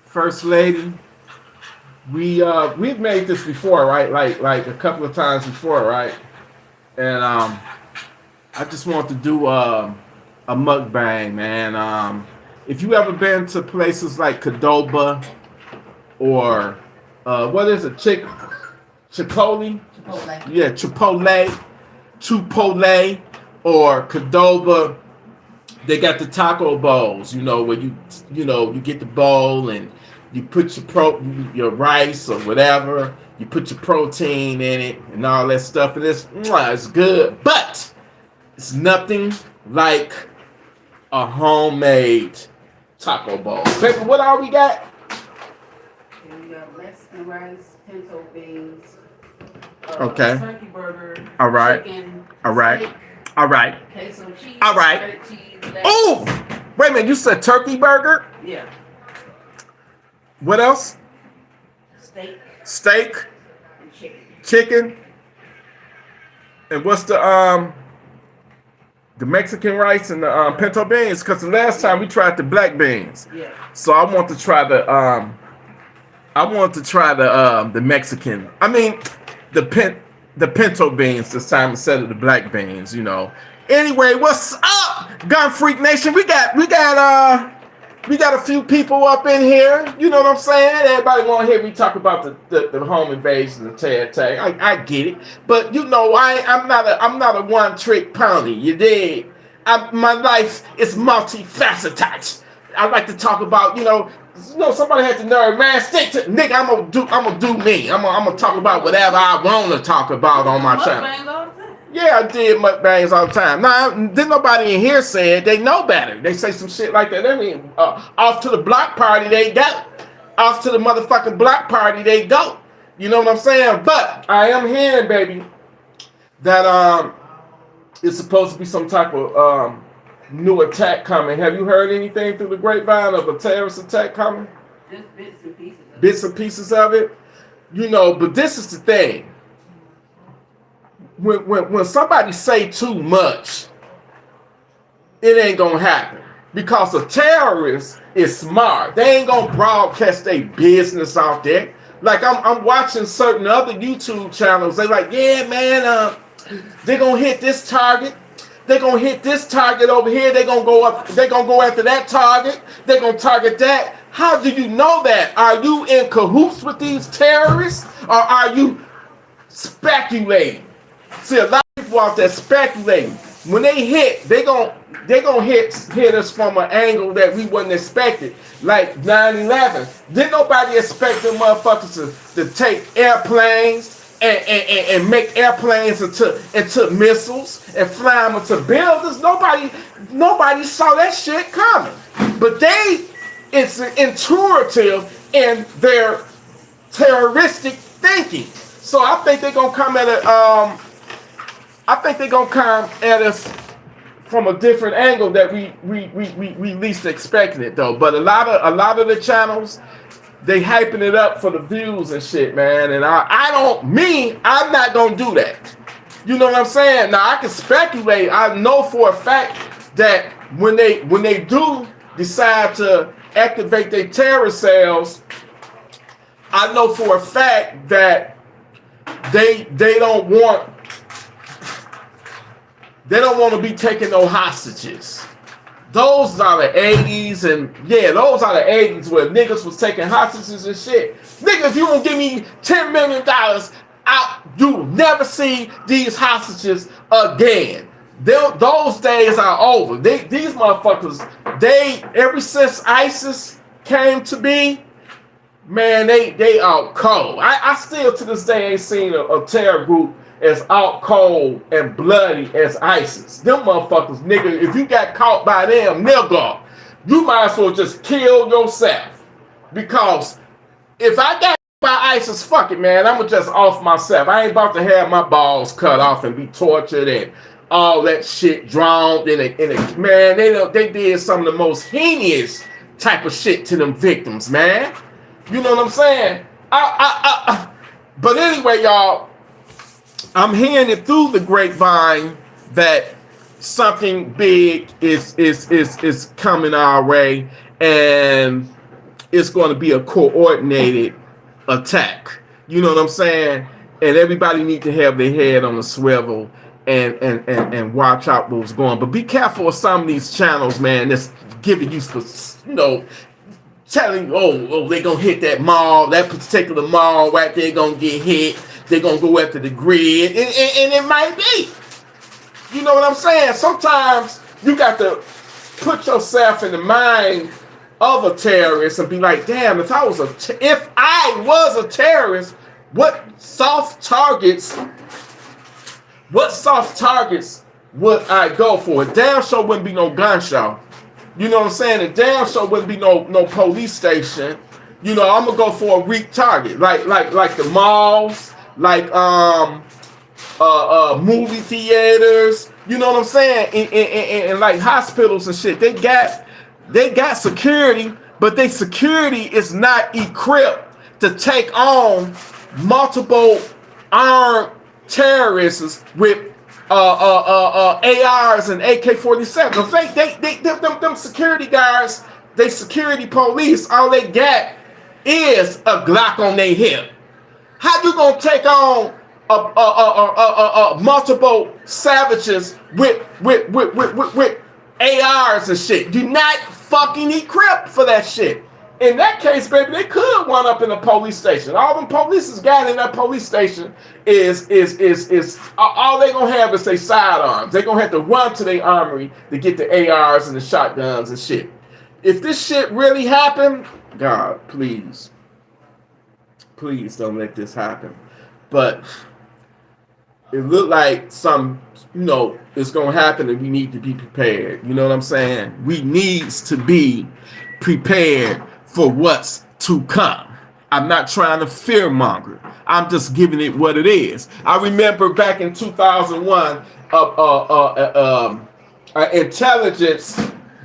First lady. We've made this before, right? Like a couple of times before, right? And I just want to do a mukbang, man. If you ever been to places like Cadoba or what is it, Chipotle? Chipotle. Yeah, Chipotle, or Cadoba. They got the taco bowls, where you get the bowl and you put your rice or whatever, you put your protein in it and all that stuff, and it's good, but it's nothing like a homemade taco bowl. Baby, what all we got? And we got Mexican rice, pinto beans, Okay. turkey burger, All right. chicken, All right. steak, All right. queso cheese, All right. shredded cheese, lettuce. Oh, wait a minute. You said turkey burger? Yeah. What else? Steak Steak, and chicken. chicken, and what's the Mexican rice and the pinto beans? Because the last time we tried the black beans, Yeah. so I want to try the Mexican. I mean, the pinto beans this time instead of the black beans. Anyway, what's up, Gun Freak Nation? We got a few people up in here. You know what I'm saying? Everybody want to hear me talk about the home invasion of tag. I get it, but I'm not a one trick pony. You dig? My life is multifaceted. I like to talk about somebody had the nerve, man. Stick to nigga. I'm gonna do me. I'm gonna talk about whatever I want to talk about on my channel. Mukbang all the time. Yeah, I did mukbangs all the time. Now, didn't nobody in here say it. They know better. They say some shit like that. I mean, off to the block party they go. Off to the motherfucking block party they go. You know what I'm saying? But I am hearing, baby, that it's supposed to be some type of new attack coming. Have you heard anything through the grapevine of a terrorist attack coming? Just bits and pieces. Bits and pieces of it? But this is the thing. When somebody say too much, it ain't gonna happen. Because a terrorist is smart. They ain't gonna broadcast their business out there. Like I'm watching certain other YouTube channels. They like, yeah, man, they're gonna hit this target. They're gonna hit this target over here. They're gonna go up. They're gonna go after that target. They're gonna target that. How do you know that? Are you in cahoots with these terrorists, or are you speculating? See, a lot of people out there speculating. When they hit, they gon' hit us from an angle that we wasn't expected. Like 9/11. Didn't nobody expect them motherfuckers to take airplanes and make airplanes into missiles and fly them into buildings. Nobody saw that shit coming. But it's intuitive in their terroristic thinking. So I think they're gonna come at it. I think they're gonna come at us from a different angle that we least expected it though. But a lot of the channels, they hyping it up for the views and shit, man. And I'm not gonna do that. You know what I'm saying? Now I can speculate. I know for a fact that when they do decide to activate their terror cells, I know for a fact that they don't want to be taking no hostages. Those are the 80s, and yeah, those are the 80s where niggas was taking hostages and shit. Nigga, if you don't give me $10 million, you'll never see these hostages again. Those days are over. These motherfuckers, ever since ISIS came to be, man, they out cold. I still to this day ain't seen a terror group as out cold and bloody as ISIS. Them motherfuckers, nigga, if you got caught by them, nigga, you might as well just kill yourself. Because if I got by ISIS, fuck it, man, I'ma just off myself. I ain't about to have my balls cut off and be tortured and all that shit drowned in a man, they did some of the most heinous type of shit to them victims, man. You know what I'm saying? But anyway, y'all, I'm hearing it through the grapevine that something big is coming our way, and it's going to be a coordinated attack. You know what I'm saying? And everybody need to have their head on a swivel and watch out what's going. But be careful of some of these channels, man, that's giving you, telling you, oh, they're going to hit that mall, that particular mall right there going to get hit. They're going to go after the grid. And it might be. You know what I'm saying? Sometimes you got to put yourself in the mind of a terrorist and be like, damn, if I was a terrorist, what soft targets would I go for? It damn sure wouldn't be no gun show. You know what I'm saying? It damn sure wouldn't be no police station. You know, I'm gonna go for a weak target, like the malls, like movie theaters. You know what I'm saying? And like hospitals and shit. They got security, but their security is not equipped to take on multiple armed terrorists with ARs and AK-47. Them security guards, they security police, all they got is a Glock on their hip. How you gonna take on multiple savages with ARs and shit? You're not fucking equipped for that shit. In that case, baby, they could run up in a police station. All them police has got in that police station is all they gonna have is their sidearms. They gonna have to run to their armory to get the ARs and the shotguns and shit. If this shit really happened, God, please don't let this happen. But it looked like it's gonna happen, and we need to be prepared. You know what I'm saying? We needs to be prepared for what's to come. I'm not trying to fearmonger. I'm just giving it what it is. I remember back in 2001, an intelligence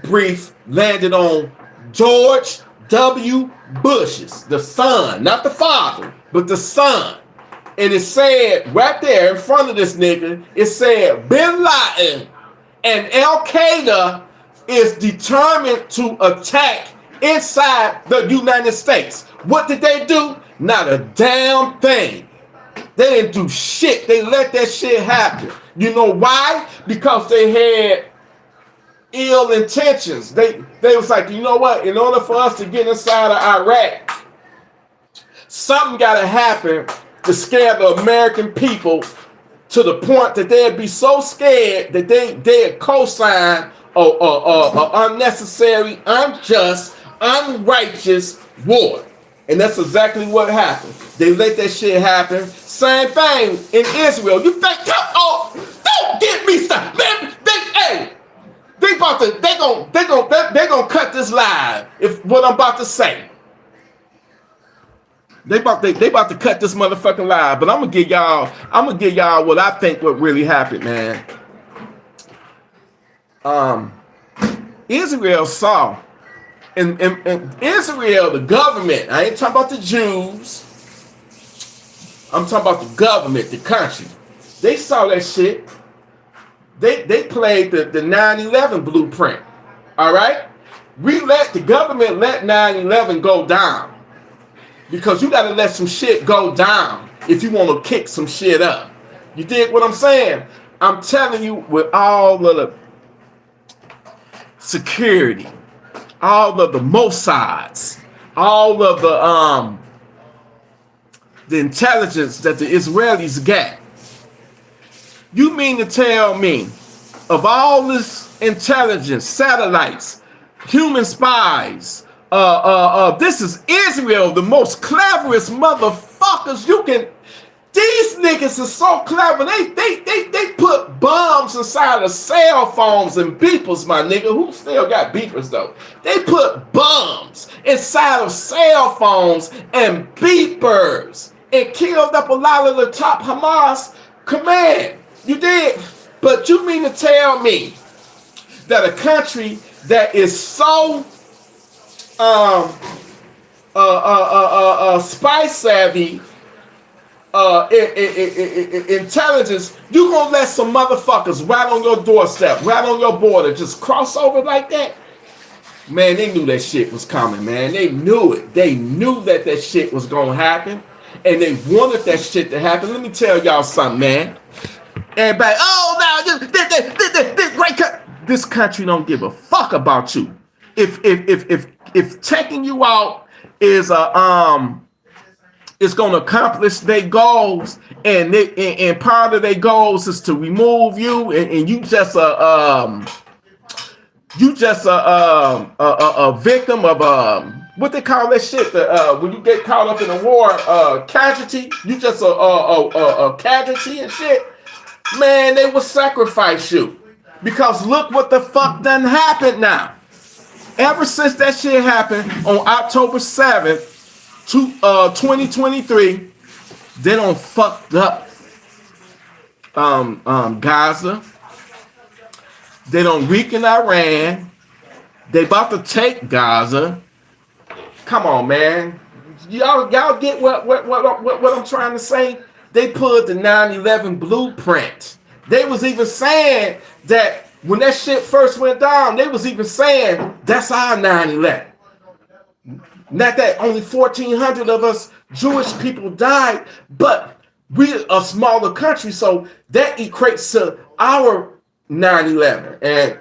brief landed on George W. Bush's, the son, not the father, but the son. And it said right there in front of this nigga, it said Bin Laden and Al Qaeda is determined to attack inside the United States. What did they do? Not a damn thing. They didn't do shit. They let that shit happen. You know why? Because they had ill intentions. They was like, you know what? In order for us to get inside of Iraq, something got to happen to scare the American people to the point that they'd be so scared that they'd co-sign a unnecessary, unjust, unrighteous war. And that's exactly what happened. They let that shit happen. Same thing in Israel. You think, don't get me started, man. They gonna cut this live. If what I'm about to say, they about to cut this motherfucking live. But I'm gonna give y'all what I think what really happened, man. Israel saw. In Israel, the government, I ain't talking about the Jews, I'm talking about the government, the country. They saw that shit. They played the 9/11 blueprint. All right? The government let 9/11 go down. Because you gotta let some shit go down if you want to kick some shit up. You dig what I'm saying? I'm telling you, with all of the security, all of the Mossads, all of the intelligence that the Israelis got. You mean to tell me, of all this intelligence, satellites, human spies, this is Israel, the most cleverest motherfuckers you can. These niggas are so clever. They put bombs inside of cell phones and beepers, my nigga. Who still got beepers though? They put bombs inside of cell phones and beepers and killed up a lot of the top Hamas command. You did, but you mean to tell me that a country that is so spy savvy, intelligence, you gonna let some motherfuckers right on your doorstep, right on your border, just cross over like that? Man, they knew that shit was coming, man. They knew it. They knew that that shit was gonna happen, and they wanted that shit to happen. Let me tell y'all something, man. Everybody, oh no, this great this country don't give a fuck about you. If checking you out is it's gonna accomplish their goals, and part of their goals is to remove you, and you just a victim of what they call that shit, when you get caught up in a war, casualty. You just a casualty and shit. Man, they will sacrifice you, because look what the fuck done happened now. Ever since that shit happened on October 7th, 2023, they done fucked up Gaza. They done weaken Iran. They about to take Gaza. Come on, man. Y'all get what I'm trying to say? They pulled the 9/11 blueprint. They was even saying that when that shit first went down, they was even saying that's our 9/11. Not that only 1,400 of us Jewish people died, but we're a smaller country, so that equates to our 9/11. And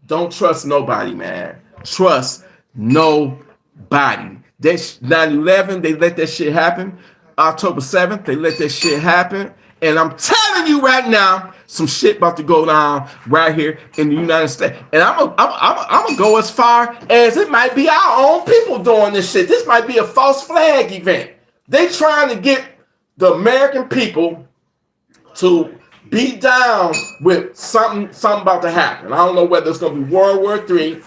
don't trust nobody, man. Trust nobody. That 9/11, they let that shit happen. October 7th, they let that shit happen. And I'm telling you right now, some shit about to go down right here in the United States. And I'm gonna go as far as it might be our own people doing this shit. This might be a false flag event. They trying to get the American people to be down with something about to happen. I don't know whether it's gonna be World War III.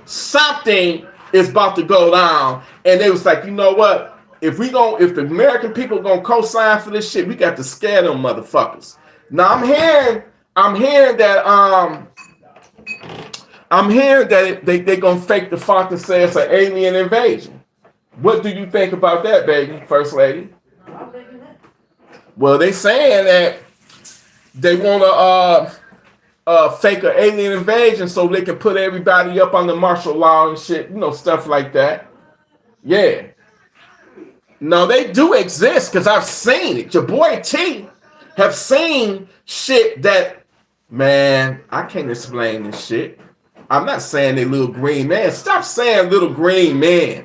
Something is about to go down. And they was like, you know what? If the American people gonna co-sign for this shit, we got to scare them motherfuckers. Now I'm hearing that they gonna fake the fact and say it's an alien invasion. What do you think about that, baby, First Lady? Well, they saying that they wanna fake an alien invasion so they can put everybody up under martial law and shit, stuff like that. Yeah. No, they do exist, because I've seen it. Your boy T have seen shit that, man, I can't explain this shit. I'm not saying they little green men. Stop saying little green men.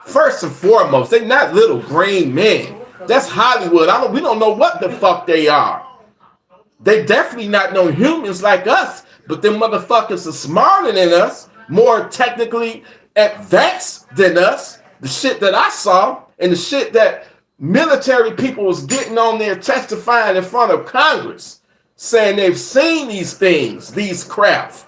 First and foremost, they not little green men. That's Hollywood. We don't know what the fuck they are. They definitely not no humans like us, but them motherfuckers are smarter than us, more technically advanced than us. The shit that I saw and the shit that military people was getting on there testifying in front of Congress, saying they've seen these things, these craft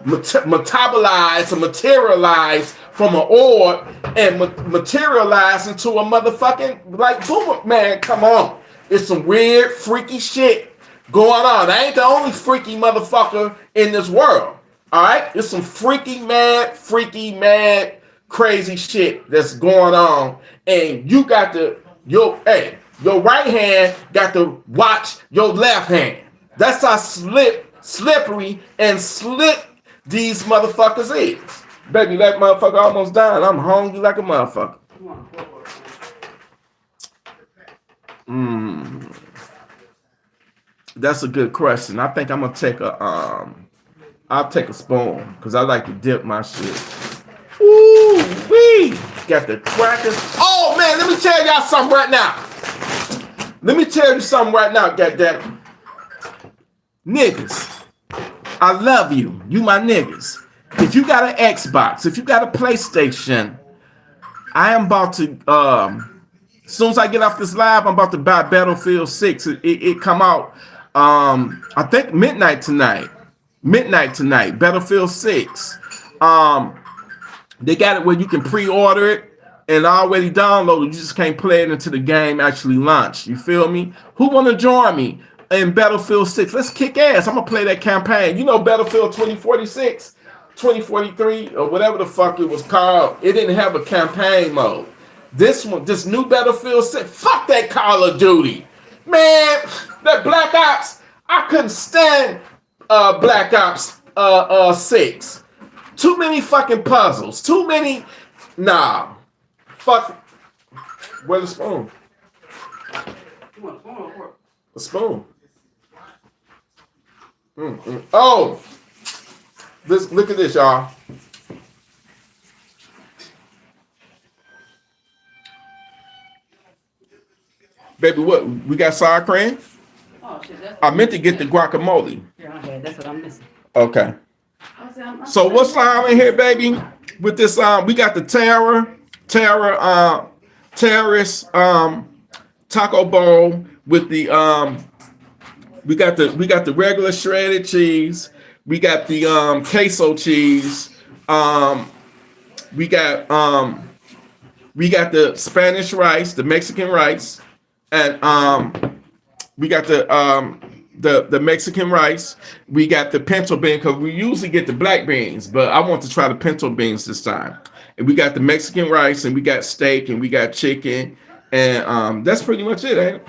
metabolize and materialize from an orb and materialize into a motherfucking like boomer. Man, come on. It's some weird, freaky shit going on. I ain't the only freaky motherfucker in this world. All right? It's some freaky, mad, crazy shit that's going on, and you got to your right hand got to watch your left hand. That's how slippery and slick these motherfuckers is. Baby, that motherfucker almost died. I'm hungry like a motherfucker. That's a good question. I think I'm gonna take I'll take a spoon, because I like to dip my shit. Ooh, wee! Got the crackers. Oh man, let me tell y'all something right now. Goddamn niggas, I love you. You my niggas. If you got an Xbox, if you got a PlayStation, I am about to. As soon as I get off this live, I'm about to buy Battlefield 6. It come out. I think midnight tonight. Battlefield 6. They got it where you can pre-order it and already download it. You just can't play it until the game actually launched. You feel me? Who want to join me in Battlefield 6? Let's kick ass. I'm going to play that campaign. You know Battlefield 2046, 2043, or whatever the fuck it was called. It didn't have a campaign mode. This new Battlefield 6, fuck that Call of Duty. Man, that Black Ops, I couldn't stand Black Ops 6. Too many fucking puzzles. Too many. Nah. Fuck. Where's the spoon? You want a spoon or fork? A spoon. Oh. Look at this, y'all. Baby, what? We got sour cream? Oh, shit. I meant to get the guacamole. Here, okay, that's what I'm missing. Okay. So what's on in here, baby? With this, we got the terrace taco bowl with the we got the regular shredded cheese. We got the queso cheese. We got the Spanish rice, the Mexican rice, and we got the Mexican rice. We got the pinto bean because we usually get the black beans, but I want to try the pinto beans this time. And we got the Mexican rice, and we got steak, and we got chicken, and that's pretty much it, ain't it?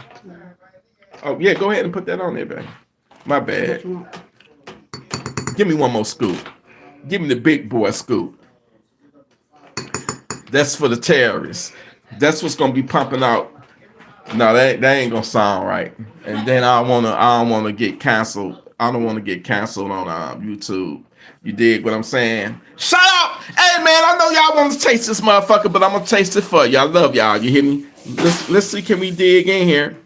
Oh yeah, go ahead and put that on there, baby. My bad. Give me one more scoop. Give me the big boy scoop. That's for the terrorists. That's what's gonna be pumping out. No, that ain't gonna sound right. And then I don't wanna get canceled. I don't want to get canceled on YouTube. You dig what I'm saying? Shut up! Hey man, I know y'all want to taste this motherfucker, but I'm gonna taste it for you. I love y'all. You hear me? Let's see. Can we dig in here?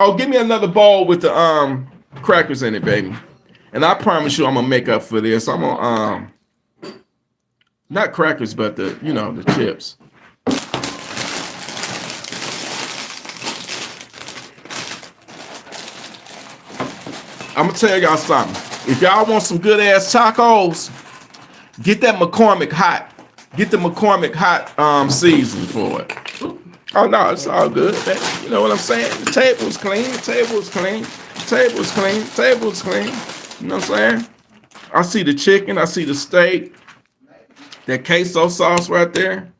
Oh, give me another bowl with the crackers in it, baby. And I promise you, I'm gonna make up for this. I'm gonna not crackers, but the chips. I'm gonna tell y'all something. If y'all want some good ass tacos, get that McCormick hot. Get the McCormick hot season for it. Oh no, it's all good. You know what I'm saying? The table's clean. The table's clean. The table's clean. The table's clean. You know what I'm saying? I see the chicken. I see the steak. That queso sauce right there.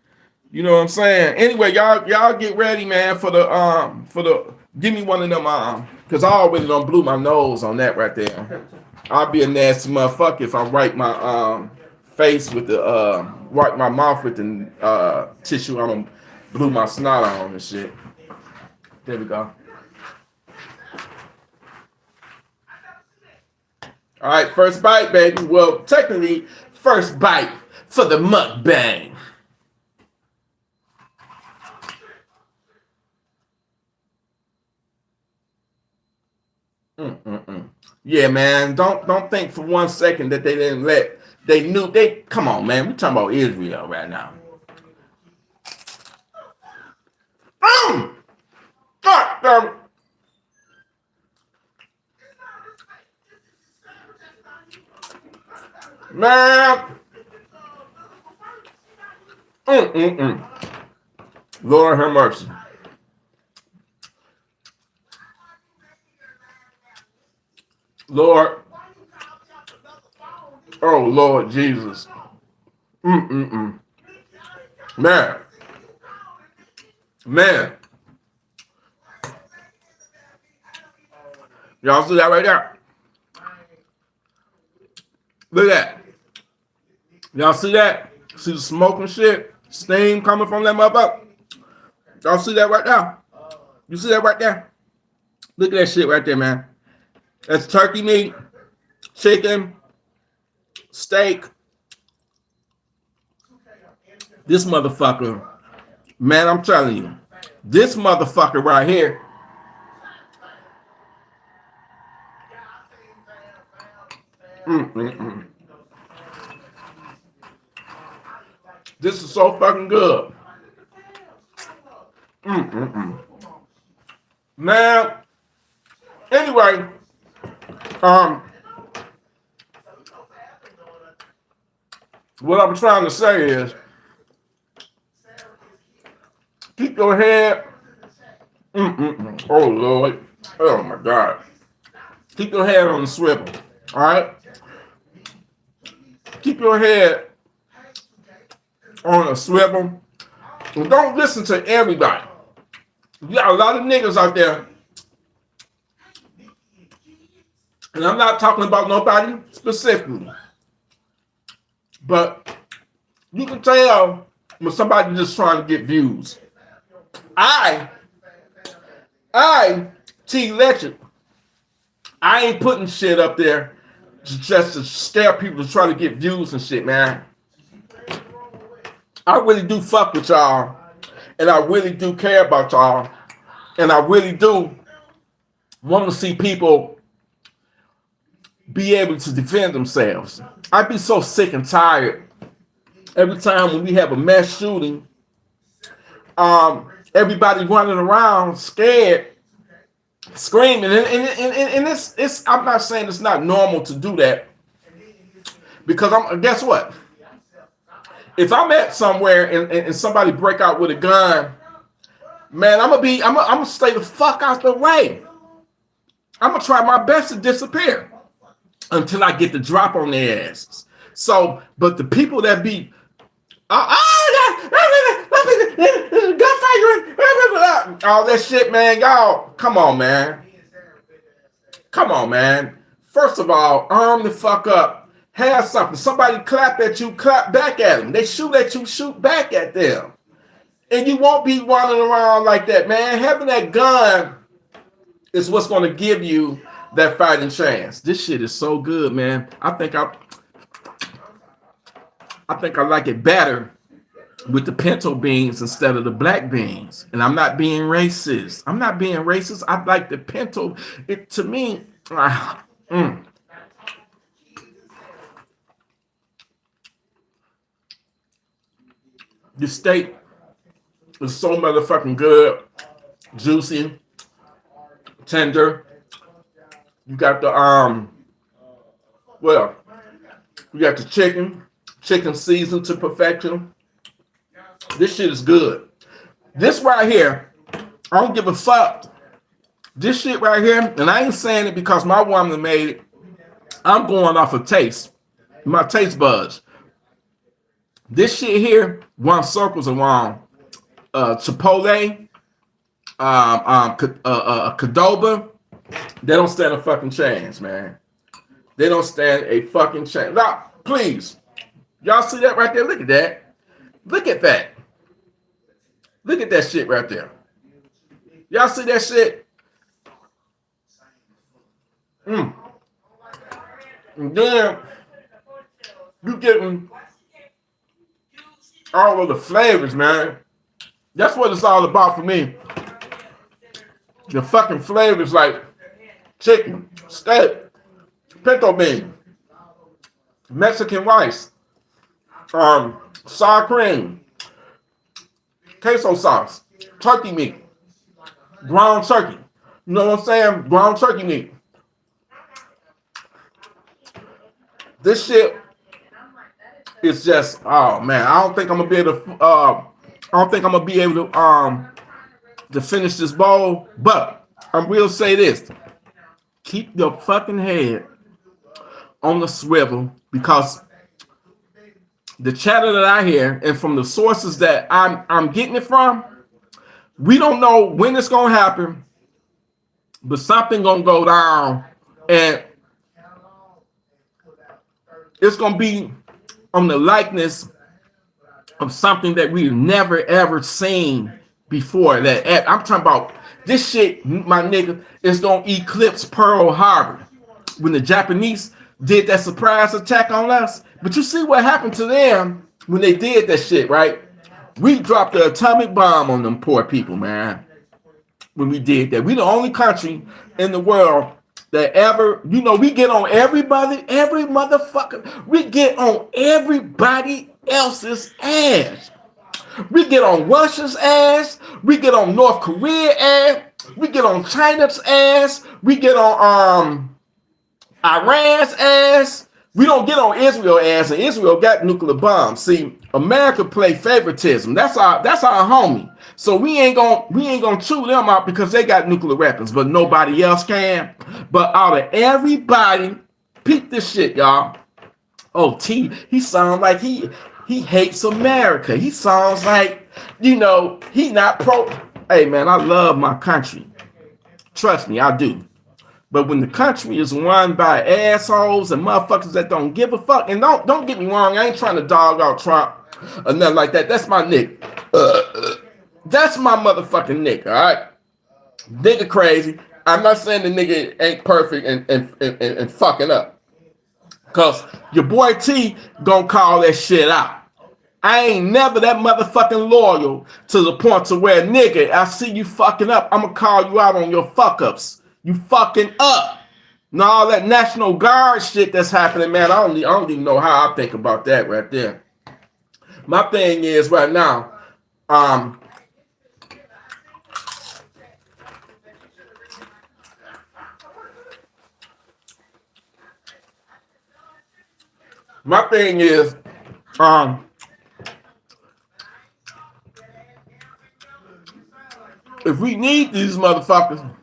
You know what I'm saying? Anyway, y'all get ready, man, for the give me one of them because I already done blew my nose on that right there. I'll be a nasty motherfucker if I wipe my face with the wipe my mouth with the tissue. I done blew my snot on and shit. There we go. All right, first bite, baby. Well, technically, first bite for the mukbang. Yeah, man. Don't think for 1 second that they knew. Come on, man. We're talking about Israel right now. God damn it. Man. Lord have mercy. Lord. Oh, Lord Jesus. Man. Man. Y'all see that right there? Look at that. Y'all see that? See the smoke and shit? Steam coming from that motherfucker? Y'all see that right there? You see that right there? Look at that shit right there, man. That's turkey meat, chicken, steak. This motherfucker, man, I'm telling you, this motherfucker right here. This is so fucking good. Man, anyway, what I'm trying to say is, keep your head. Oh Lord, oh my God, keep your head on the swivel. All right, keep your head on a swivel. And don't listen to everybody. You got a lot of niggas out there. And I'm not talking about nobody specifically. But You can tell when somebody just trying to get views. I TElectrik, I ain't putting shit up there just to scare people to try to get views and shit, man. I really do fuck with y'all, and I really do care about y'all, and I really do want to see people be able to defend themselves. I'd be so sick and tired every time when we have a mass shooting. Everybody running around scared, screaming, and it's. I'm not saying it's not normal to do that, because guess what? If I'm at somewhere and somebody break out with a gun, man, I'm gonna stay the fuck out the way. I'm gonna try my best to disappear until I get the drop on their asses. So, but the people that be all that shit, man, y'all, come on, man. Come on, man. First of all, arm the fuck up. Have something. Somebody clap at you, clap back at them. They shoot at you, shoot back at them. And you won't be running around like that, man. Having that gun is what's going to give you that fighting chance. This shit is so good, man. I think I like it better with the pinto beans instead of the black beans. And I'm not being racist. I like the pinto. It to me, the steak is so motherfucking good, juicy, tender. You got the you got the chicken seasoned to perfection. This shit is good. This right here, I don't give a fuck. This shit right here, and I ain't saying it because my woman made it. I'm going off of taste, my taste buds. This shit here runs circles around Chipotle, Qdoba. They don't stand a fucking chance, man. They don't stand a fucking chance. Now, please, y'all see that right there? Look at that. Look at that. Look at that shit right there. Y'all see that shit? And then you getting all of the flavors, man. That's what it's all about for me. The fucking flavors like chicken, steak, pinto bean, Mexican rice, sour cream, queso sauce, turkey meat, ground turkey. You know what I'm saying? Ground turkey meat. This shit is just, oh man, I don't think I'm gonna be able to finish this bowl, but I will say this. Keep your fucking head on the swivel, because the chatter that I hear and from the sources that I'm getting it from, we don't know when it's gonna happen, but something gonna go down, and it's gonna be on the likeness of something that we've never ever seen before. That I'm talking about this shit, my nigga, is gonna eclipse Pearl Harbor when the Japanese did that surprise attack on us. But you see what happened to them when they did that shit, right? We dropped the atomic bomb on them poor people, man. When we did that, we the only country in the world that ever, we get on everybody, every motherfucker. We get on everybody else's ass. We get on Russia's ass. We get on North Korea ass. We get on China's ass. We get on Iran's ass. We don't get on Israel ass, and Israel got nuclear bombs. See, America play favoritism. That's our homie. So we ain't gonna chew them out because they got nuclear weapons, but nobody else can. But out of everybody, peep this shit, y'all. Oh, he sounds like he hates America. He sounds like, he not pro. Hey man, I love my country. Trust me, I do. But when the country is run by assholes and motherfuckers that don't give a fuck, and don't get me wrong, I ain't trying to dog out Trump. or nothing like that. That's my nigga. That's my motherfucking nigga, all right? Nigga crazy. I'm not saying the nigga ain't perfect and fucking up. Because your boy T gonna call that shit out. I ain't never that motherfucking loyal to the point to where, nigga, I see you fucking up, I'm gonna call you out on your fuck ups. You fucking up. Now all that National Guard shit that's happening, man, I don't even know how I think about that right there. My thing is right now, my thing is, if we need these motherfuckers,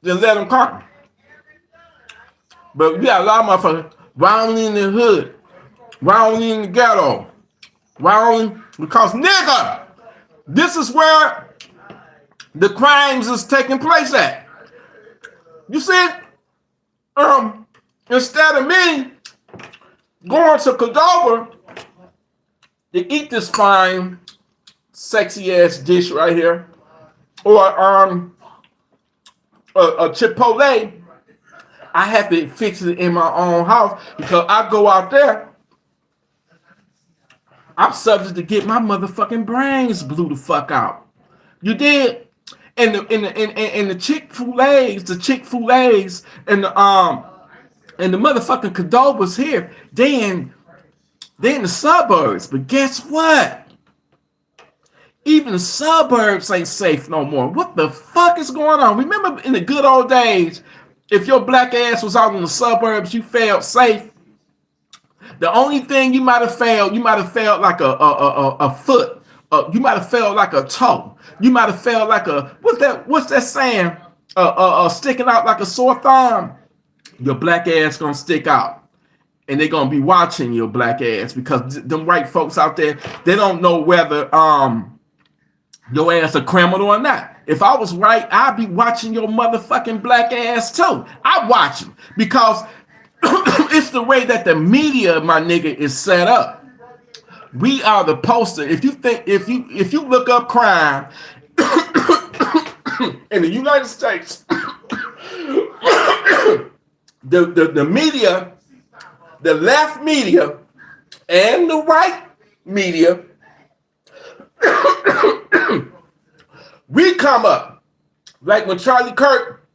then let them come. But we got a lot of motherfuckers round in the hood, round in the ghetto, round because nigga, this is where the crimes is taking place at. You see, instead of me going to Cordova to eat this fine, sexy ass dish right here, or a Chipotle, I have to fix it in my own house because I go out there, I'm subject to get my motherfucking brains blew the fuck out. You did, and the Chick-fil-A's, and the motherfucking Cordovas here, they in the suburbs. But guess what? Even the suburbs ain't safe no more. What the fuck is going on? Remember in the good old days, if your black ass was out in the suburbs, you felt safe. The only thing you might have felt like a foot. You might have felt like a toe. You might have felt like a what's that saying? Sticking out like a sore thumb. Your black ass gonna stick out, and they're gonna be watching your black ass because them white folks out there, they don't know whether your ass a criminal or not. If I was right, I'd be watching your motherfucking black ass too. I watch him because it's the way that the media, my nigga, is set up. We are the poster. If you look up crime in the United States, the media, the left media, and the right media, we come up like when Charlie Kirk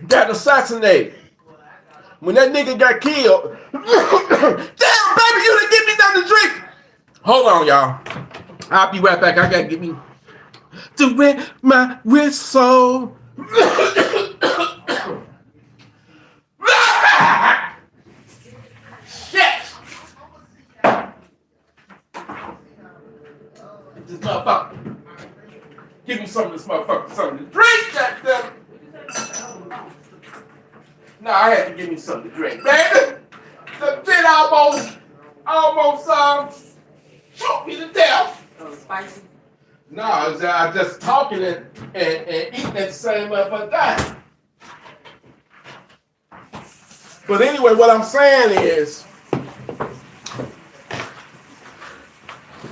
got assassinated. When that nigga got killed, damn baby, you didn't give me nothing to drink. Hold on, y'all. I'll be right back. I gotta get me to wet my whistle. Shit! This motherfucker. Give me some of this motherfucker something to drink, that. No, I had to give me something to drink, baby. The shit almost choked me to death. Oh, spicy. No, I just talking and eating at the same motherfucking time. But anyway, what I'm saying is,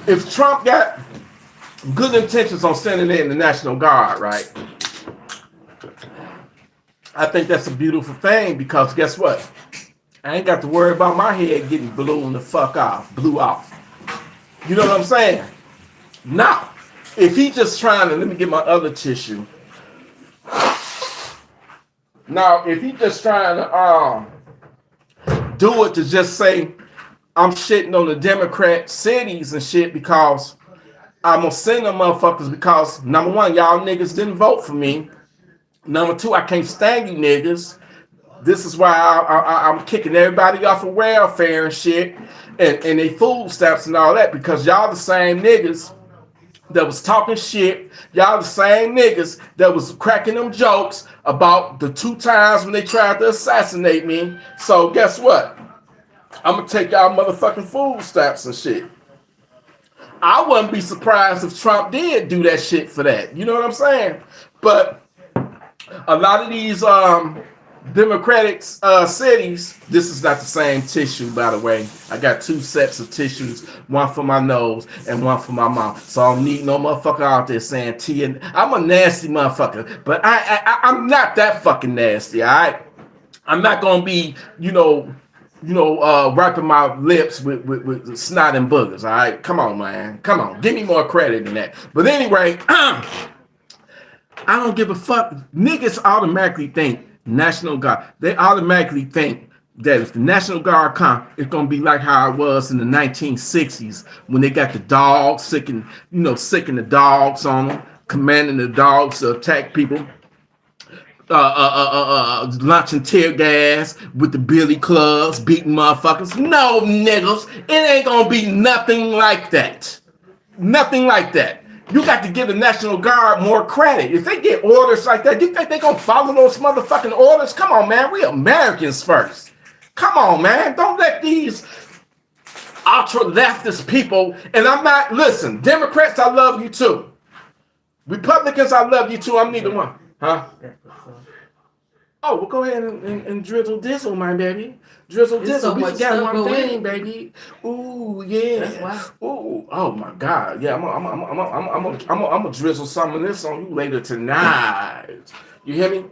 if Trump got good intentions on sending in the National Guard, right? I think that's a beautiful thing because guess what? I ain't got to worry about my head getting blew off. You know what I'm saying? Now, if he just trying to, let me get my other tissue. Now, if he just trying to do it to just say I'm shitting on the Democrat cities and shit because I'm gonna send them motherfuckers because number one, y'all niggas didn't vote for me. Number two, I can't stand you niggas. This is why I'm kicking everybody off of welfare and shit and they food stamps and all that because y'all the same niggas that was talking shit. Y'all the same niggas that was cracking them jokes about the 2 times when they tried to assassinate me. So guess what? I'm gonna take y'all motherfucking food stamps and shit. I wouldn't be surprised if Trump did do that shit for that. You know what I'm saying? But a lot of these Democratic cities, this is not the same tissue, by the way. I got 2 sets of tissues, one for my nose and one for my mouth. So I don't need no motherfucker out there saying T. And I'm a nasty motherfucker, but I'm not that fucking nasty, all right? I'm not gonna be, wiping my lips with snot and boogers, all right? Come on, man. Come on. Give me more credit than that. But anyway, I don't give a fuck. Niggas automatically think National Guard. They automatically think that if the National Guard come, it's gonna be like how it was in the 1960s when they got the dogs sicking the dogs on them, commanding the dogs to attack people, launching tear gas with the billy clubs, beating motherfuckers. No, niggas, it ain't gonna be nothing like that. Nothing like that. You got to give the National Guard more credit. If they get orders like that, you think they gonna follow those motherfucking orders? Come on, man. We Americans first. Come on, man. Don't let these ultra leftist people, and I'm not, listen, Democrats, I love you too. Republicans, I love you too. I'm neither one. Huh? Oh, well, go ahead and drizzle dizzle, my baby. Drizzle dizzle. So we forgot one thing, baby. Ooh, yeah. Ooh, oh my God. Yeah, I'm gonna drizzle some of this on you later tonight. You hear me?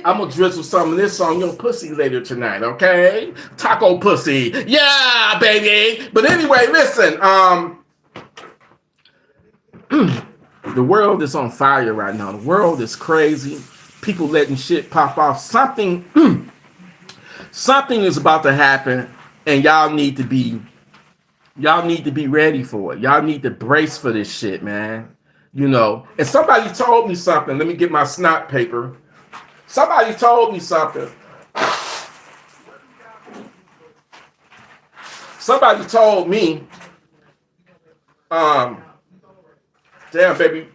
I'm gonna drizzle some of this on your pussy later tonight, okay? Taco pussy. Yeah, baby. But anyway, listen. The world is on fire right now. The world is crazy. People letting shit pop off. Something is about to happen, and y'all need to be ready for it. Y'all need to brace for this shit, man. And somebody told me something. Let me get my snot paper. Somebody told me something. Somebody told me, damn, baby.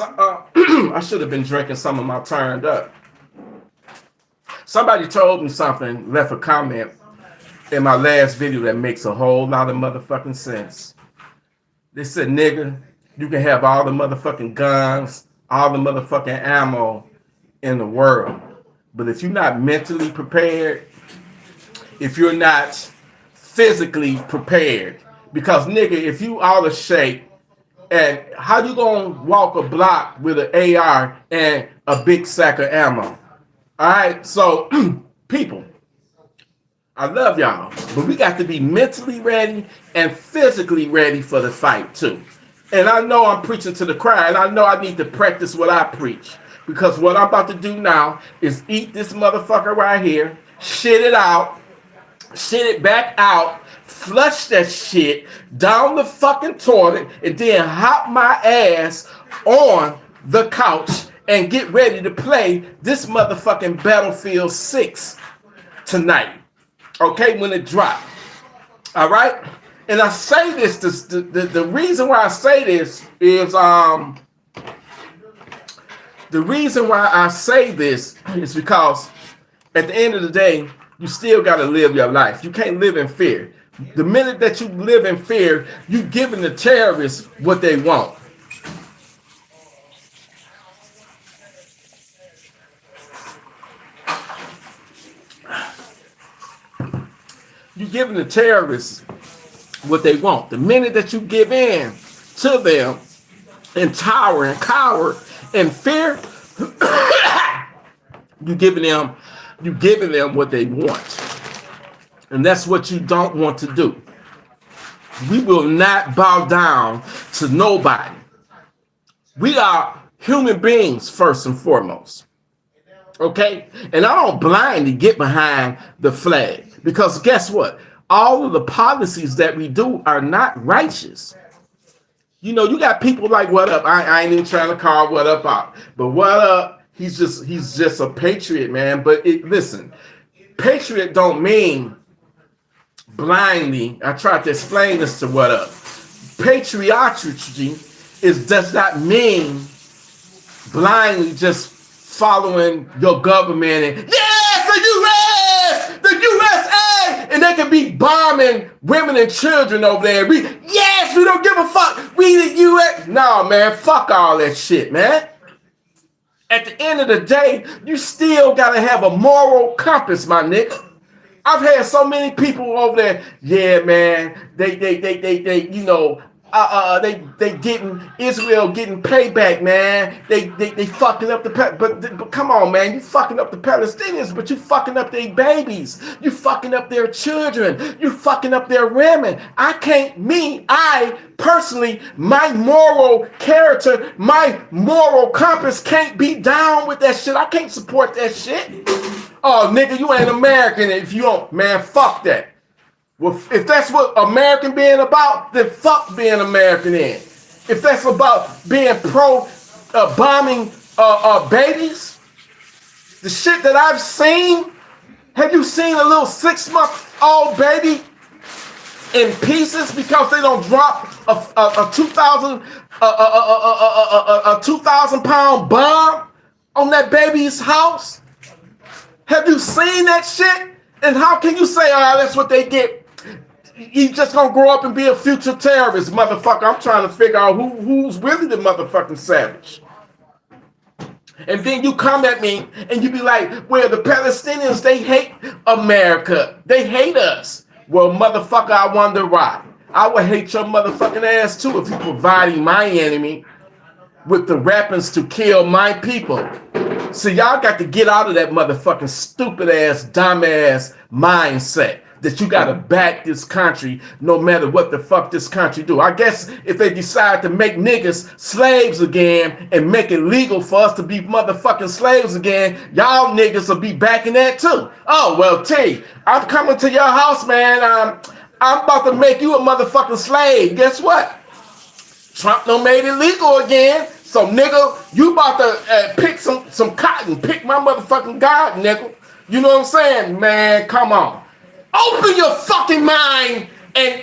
I should have been drinking some of my turned up. Somebody told me something, left a comment in my last video that makes a whole lot of motherfucking sense. They said, nigga, you can have all the motherfucking guns, all the motherfucking ammo in the world. But if you're not mentally prepared, if you're not physically prepared, because nigga, if you out of shape, and how you gonna walk a block with an AR and a big sack of ammo? All right, so people, I love y'all, but we got to be mentally ready and physically ready for the fight too. And I know I'm preaching to the crowd, and I know I need to practice what I preach, because what I'm about to do now is eat this motherfucker right here, shit it out, shit it back out, flush that shit down the fucking toilet, and then hop my ass on the couch and get ready to play this motherfucking Battlefield 6 tonight. Okay, when it drops. All right? And I say this, the reason why I say this is, because at the end of the day, you still got to live your life. You can't live in fear. The minute that you live in fear, you giving the terrorists what they want. You giving the terrorists what they want. The minute that you give in to them and tower and cower in fear, you giving them what they want. And that's what you don't want to do. We will not bow down to nobody. We are human beings first and foremost. Okay? And I don't blindly get behind the flag. Because guess what? All of the policies that we do are not righteous. You got people like What Up. I ain't even trying to call What Up out. But What Up, he's just a patriot, man. But listen, patriot don't mean blindly. I tried to explain this to What Up. Patrioticity does not mean blindly just following your government and the USA, and they can be bombing women and children over there. We don't give a fuck. We the US. No, man, fuck all that shit, man. At the end of the day, you still gotta have a moral compass, my nigga. I've had so many people over there. Yeah, man. They you know, they getting Israel getting payback, man. They fucking up the but come on, man. You fucking up the Palestinians, but you fucking up their babies. You fucking up their children. You fucking up their women. I personally, my moral character, my moral compass can't be down with that shit. I can't support that shit. Oh, nigga, you ain't American if you don't. Man, fuck that. Well, if that's what American being about, then fuck being American in. If that's about being pro bombing babies, the shit that I've seen, have you seen a little 6-month-old baby in pieces because they don't drop a 2,000 pound bomb on that baby's house? Have you seen that shit? And how can you say, that's what they get? You just gonna grow up and be a future terrorist, motherfucker. I'm trying to figure out who's really the motherfucking savage. And then you come at me and you be like, well, the Palestinians, they hate America. They hate us. Well, motherfucker, I wonder why. I would hate your motherfucking ass too if you providing my enemy with the weapons to kill my people. So y'all got to get out of that motherfucking stupid ass, dumb ass mindset that you got to back this country no matter what the fuck this country do. I guess if they decide to make niggas slaves again and make it legal for us to be motherfucking slaves again, y'all niggas will be backing that too. Oh, well, T, I'm coming to your house, man. I'm about to make you a motherfucking slave. Guess what? Trump done made it legal again. So, nigga, you about to pick some cotton. Pick my motherfucking garden, nigga. You know what I'm saying? Man, come on. Open your fucking mind and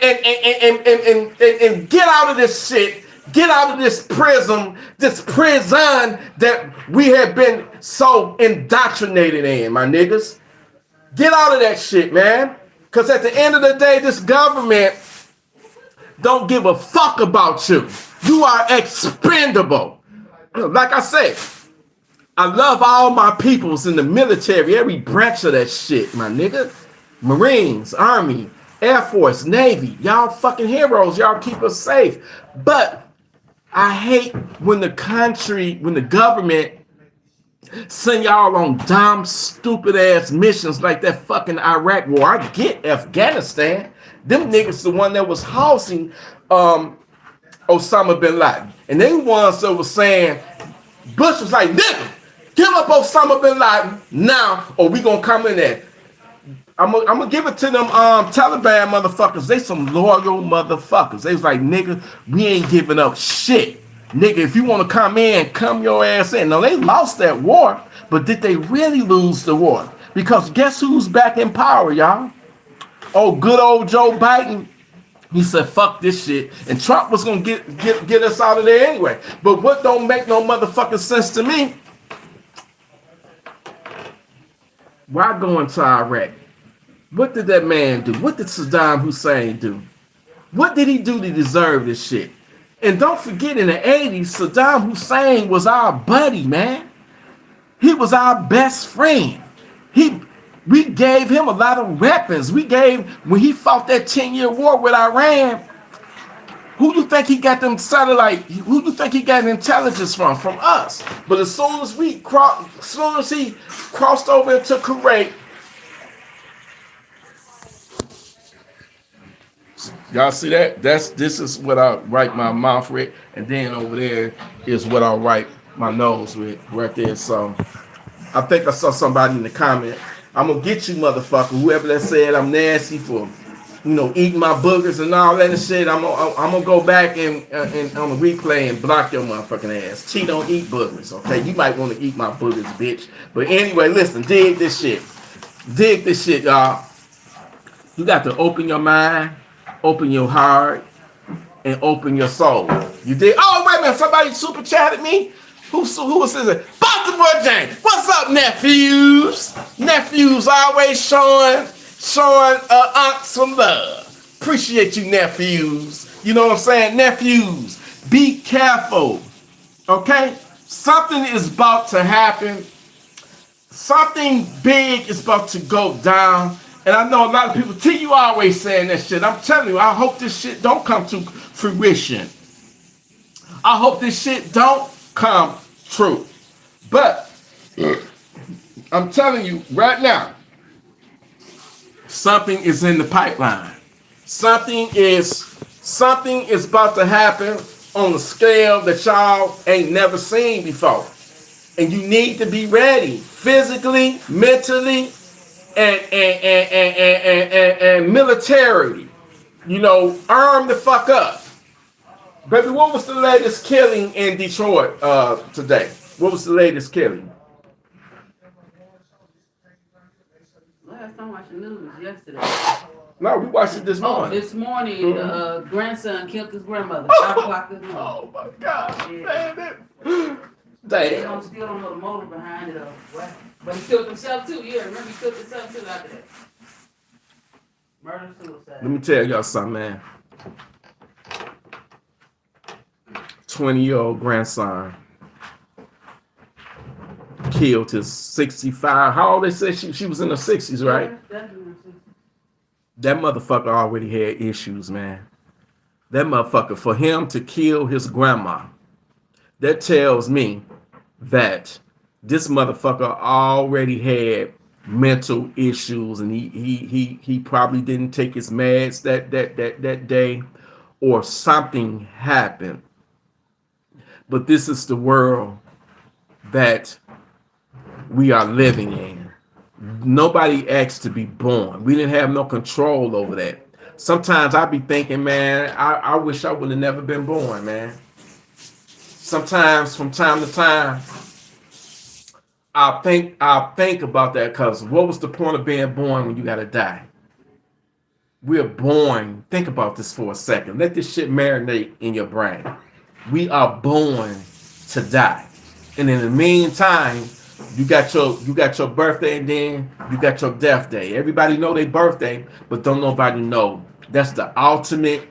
get out of this shit. Get out of this prison that we have been so indoctrinated in, my niggas. Get out of that shit, man. Because at the end of the day, this government don't give a fuck about you. You are expendable. Like I said, I love all my peoples in the military, every branch of that shit, my nigga. Marines, Army, Air Force, Navy, y'all fucking heroes. Y'all keep us safe. But I hate when the government send y'all on dumb, stupid ass missions like that fucking Iraq war. I get Afghanistan. Them niggas the one that was housing Osama bin Laden. And they ones that was saying, Bush was like, nigga, give up Osama bin Laden now or we gonna come in there. I'm gonna give it to them Taliban motherfuckers. They some loyal motherfuckers. They was like, nigga, we ain't giving up shit. Nigga, if you want to come in, come your ass in. Now, they lost that war, but did they really lose the war? Because guess who's back in power, y'all? Oh, good old Joe Biden. He said, fuck this shit. And Trump was going to get us out of there anyway. But what don't make no motherfucking sense to me, why go into Iraq? What did that man do? What did Saddam Hussein do? What did he do to deserve this shit? And don't forget, in the 80s, Saddam Hussein was our buddy, man. He was our best friend. We gave him a lot of weapons. When he fought that 10-year war with Iran, who you think he got them satellite? Who you think he got intelligence from? From us. But as soon as he crossed over into Kuwait, y'all see that? This is what I write my mouth with, and then over there is what I write my nose with right there. So I think I saw somebody in the comment. I'm gonna get you, motherfucker. Whoever that said I'm nasty for, eating my boogers and all that and shit. I'm gonna go back and on the replay and block your motherfucking ass. She don't eat boogers, okay? You might want to eat my boogers, bitch. But anyway, listen, dig this shit, y'all. You got to open your mind. Open your heart and open your soul. You did. Oh, wait a minute. Somebody super chatted me. Who was this? Baltimore James. What's up, nephews? Nephews always showing aunts some love. Appreciate you, nephews. You know what I'm saying? Nephews, be careful. Okay? Something is about to happen. Something big is about to go down. And I know a lot of people, T, you always saying that shit. I'm telling you, I hope this shit don't come to fruition. I hope this shit don't come true. But I'm telling you right now, something is in the pipeline. Something is about to happen on a scale that y'all ain't never seen before. And you need to be ready physically, mentally, and militarily. You know, arm the fuck up. Baby, what was the latest killing in Detroit today? What was the latest killing? Last time I watched the news was yesterday. No, we watched it this morning. This morning, the grandson killed his grandmother. 5 o'clock this morning. Oh my God, Yeah. damn it. They still don't know the motive behind it or what. But he killed himself too. Yeah, remember he killed himself too after that. Murder suicide. Let me tell y'all something, man. 20-year-old grandson killed his 65. How old they said she was in her 60s, right? Yeah, that motherfucker already had issues, man. That motherfucker, for him to kill his grandma, that tells me that this motherfucker already had mental issues, and he probably didn't take his meds that day, or something happened. But this is the world that we are living in. Nobody asked to be born. We didn't have no control over that. Sometimes I be thinking, man, I wish I would have never been born, man. Sometimes from time to time, I'll think about that, because what was the point of being born when you gotta die? We're born. Think about this for a second. Let this shit marinate in your brain. We are born to die. And in the meantime, you got your birthday, and then you got your death day. Everybody know their birthday, but don't nobody know. That's the ultimate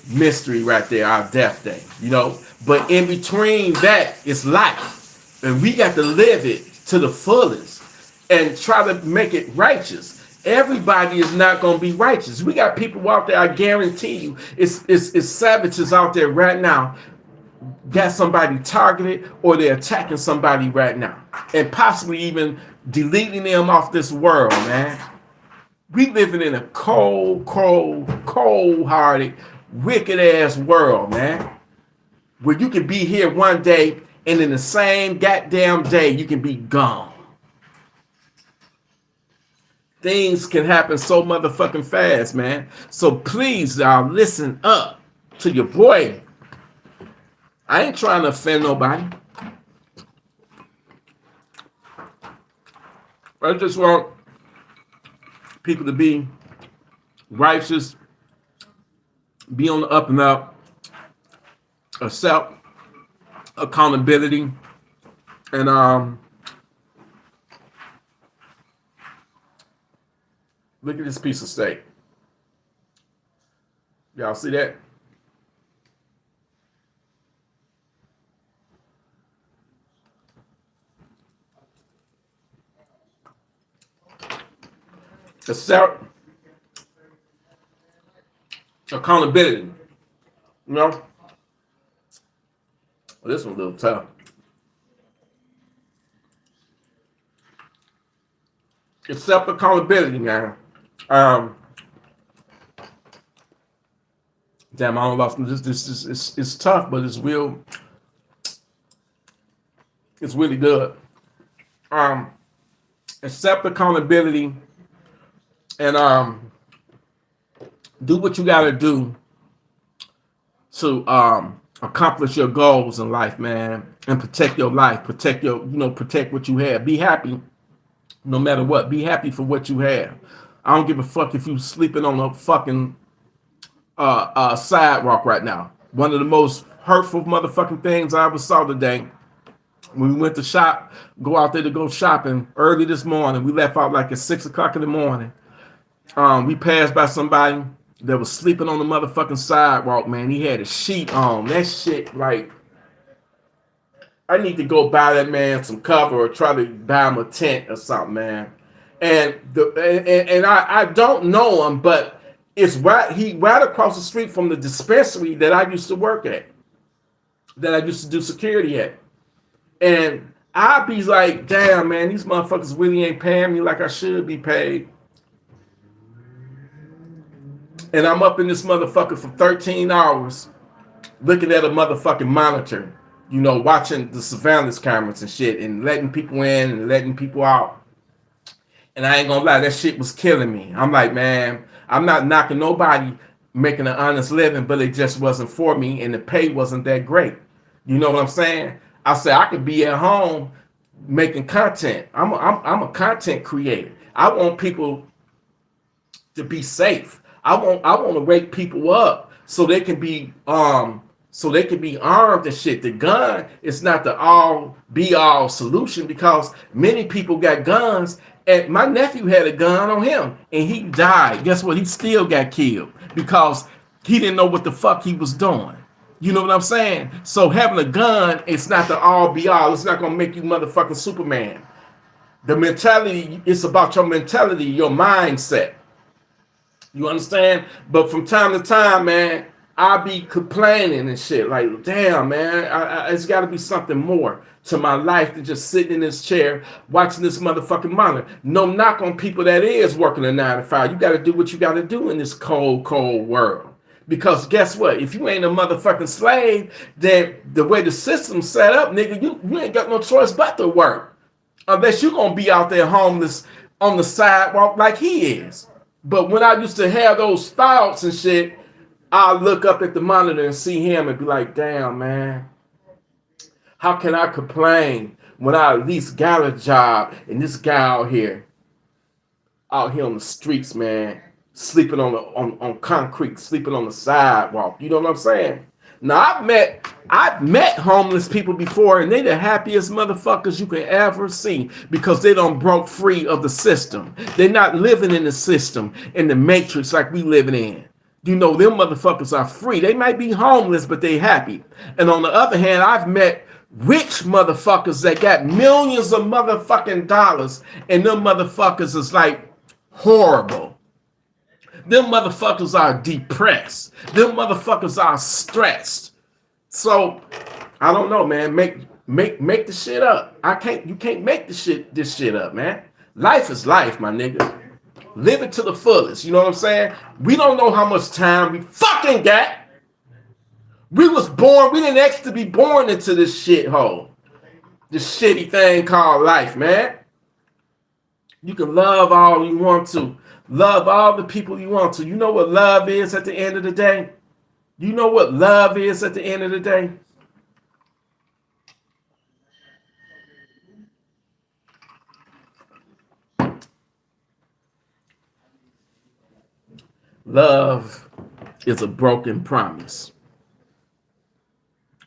mystery right there, our death day, you know. But in between that is life. And we got to live it to the fullest and try to make it righteous. Everybody is not going to be righteous. We got people out there, I guarantee you, it's savages out there right now, got somebody targeted, or they're attacking somebody right now, and possibly even deleting them off this world, man. We living in a cold-hearted, wicked-ass world, man, where you can be here one day, and in the same goddamn day, you can be gone. Things can happen so motherfucking fast, man. So please, y'all, listen up to your boy. I ain't trying to offend nobody. I just want people to be righteous, be on the up and up, accept accountability, and look at this piece of steak. Y'all see that? Accept accountability. You know? Well, this one's a little tough. Accept accountability, man. Damn, I don't know. This it's tough, but it's real. It's really good. Accept accountability, and do what you gotta do to accomplish your goals in life, man, and protect your life, protect what you have. Be happy no matter what. Be happy for what you have. I don't give a fuck if you sleeping on a fucking sidewalk right now. One of the most hurtful motherfucking things I ever saw today, when we went to shop, go out there to go shopping early this morning. We left out like at 6 o'clock in the morning. We passed by somebody that was sleeping on the motherfucking sidewalk, man. He had a sheet on. That shit, like, I need to go buy that man some cover or try to buy him a tent or something, man. And I don't know him, but it's right across the street from the dispensary that I used to work at, that I used to do security at. And I be like, damn, man, these motherfuckers really ain't paying me like I should be paid. And I'm up in this motherfucker for 13 hours looking at a motherfucking monitor, watching the surveillance cameras and shit and letting people in and letting people out. And I ain't gonna lie, that shit was killing me. I'm like, man, I'm not knocking nobody making an honest living, but it just wasn't for me and the pay wasn't that great. You know what I'm saying? I said I could be at home making content. I'm a content creator. I want people to be safe. I want to wake people up so they can be armed and shit. The gun is not the all be all solution because many people got guns. And my nephew had a gun on him and he died. Guess what? He still got killed because he didn't know what the fuck he was doing. You know what I'm saying? So having a gun, it's not the all be all. It's not gonna make you motherfucking Superman. The mentality, it's about your mentality, your mindset. You understand? But from time to time, man, I be complaining and shit. Like, damn, man, it's got to be something more to my life than just sitting in this chair watching this motherfucking monitor. No knock on people that is working a 9 to 5. You got to do what you got to do in this cold, cold world. Because guess what? If you ain't a motherfucking slave, then the way the system's set up, nigga, you ain't got no choice but to work. Unless you're going to be out there homeless on the sidewalk like he is. But when I used to have those thoughts and shit, I look up at the monitor and see him and be like, damn, man, how can I complain when I at least got a job and this guy out here on the streets, man, sleeping on concrete, sleeping on the sidewalk. You know what I'm saying? Now I've met homeless people before, and they the happiest motherfuckers you can ever see because they done broke free of the system. They're not living in the system, in the matrix like we living in. You know, them motherfuckers are free. They might be homeless, but they happy. And on the other hand, I've met rich motherfuckers that got millions of motherfucking dollars, and them motherfuckers is like horrible. Them motherfuckers are depressed. Them motherfuckers are stressed. So I don't know, man. Make the shit up. You can't make this shit up, man. Life is life, my nigga. Live it to the fullest. You know what I'm saying? We don't know how much time we fucking got. We was born. We didn't ask to be born into this shithole. This shitty thing called life, man. You can love all you want to. Love all the people you want to. You know what love is at the end of the day? You know what love is at the end of the day? Love is a broken promise.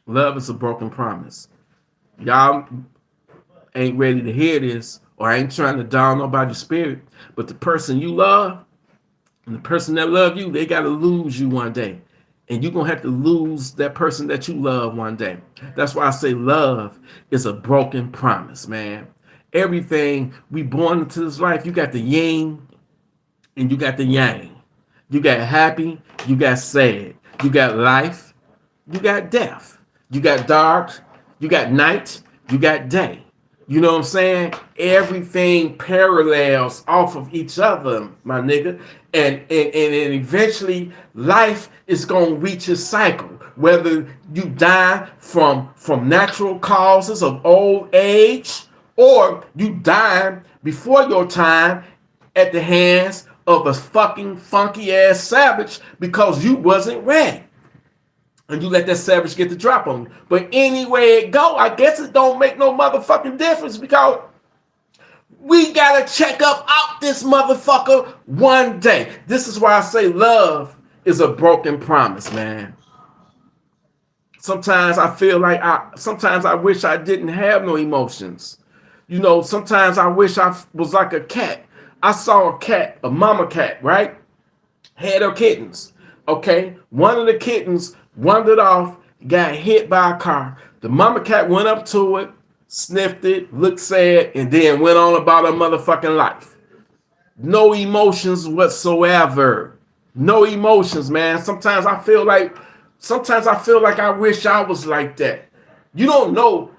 Love is a broken promise. Y'all ain't ready to hear this, or I ain't trying to down nobody's spirit, but the person you love and the person that love you, they got to lose you one day. And you're going to have to lose that person that you love one day. That's why I say love is a broken promise, man. Everything we born into this life, you got the yin and you got the yang. You got happy, you got sad. You got life, you got death. You got dark, you got night, you got day. You know what I'm saying? Everything parallels off of each other, my nigga. And eventually life is gonna reach its cycle. Whether you die from natural causes of old age, or you die before your time at the hands of a fucking funky ass savage because you wasn't ready. And you let that savage get the drop on you. But anyway it go, I guess it don't make no motherfucking difference because we gotta check up out this motherfucker one day. This is why I say love is a broken promise, man. Sometimes I feel like sometimes I wish I didn't have no emotions. You know, sometimes I wish I was like a cat. I saw a cat, a mama cat, right? Had her kittens. Okay, one of the kittens wandered off, got hit by a car. The mama cat went up to it, sniffed it, looked sad, and then went on about her motherfucking life. No emotions whatsoever. No emotions, man. Sometimes I feel like I wish I was like that. You don't know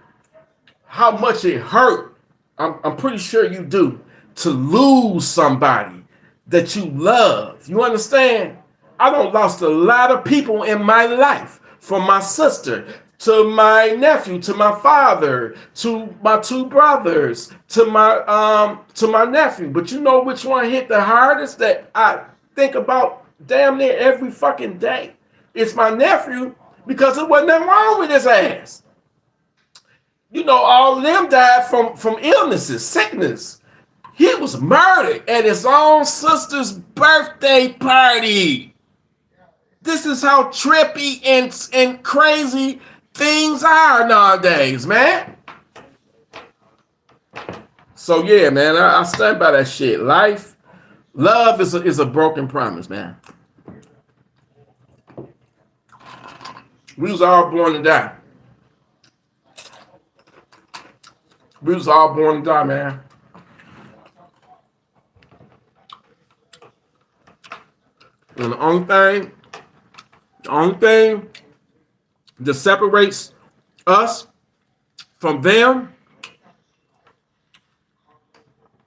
how much it hurt. I'm pretty sure you do, to lose somebody that you love. You understand? I done lost a lot of people in my life, from my sister to my nephew, to my father, to my two brothers, to my nephew. But you know which one hit the hardest that I think about damn near every fucking day? It's my nephew, because there wasn't nothing wrong with his ass. You know, all of them died from illnesses, sickness. He was murdered at his own sister's birthday party. This is how trippy and crazy things are nowadays, man. So yeah, man, I stand by that shit. Love is a broken promise, man. We was all born to die. We was all born to die, man. And the only thing that separates us from them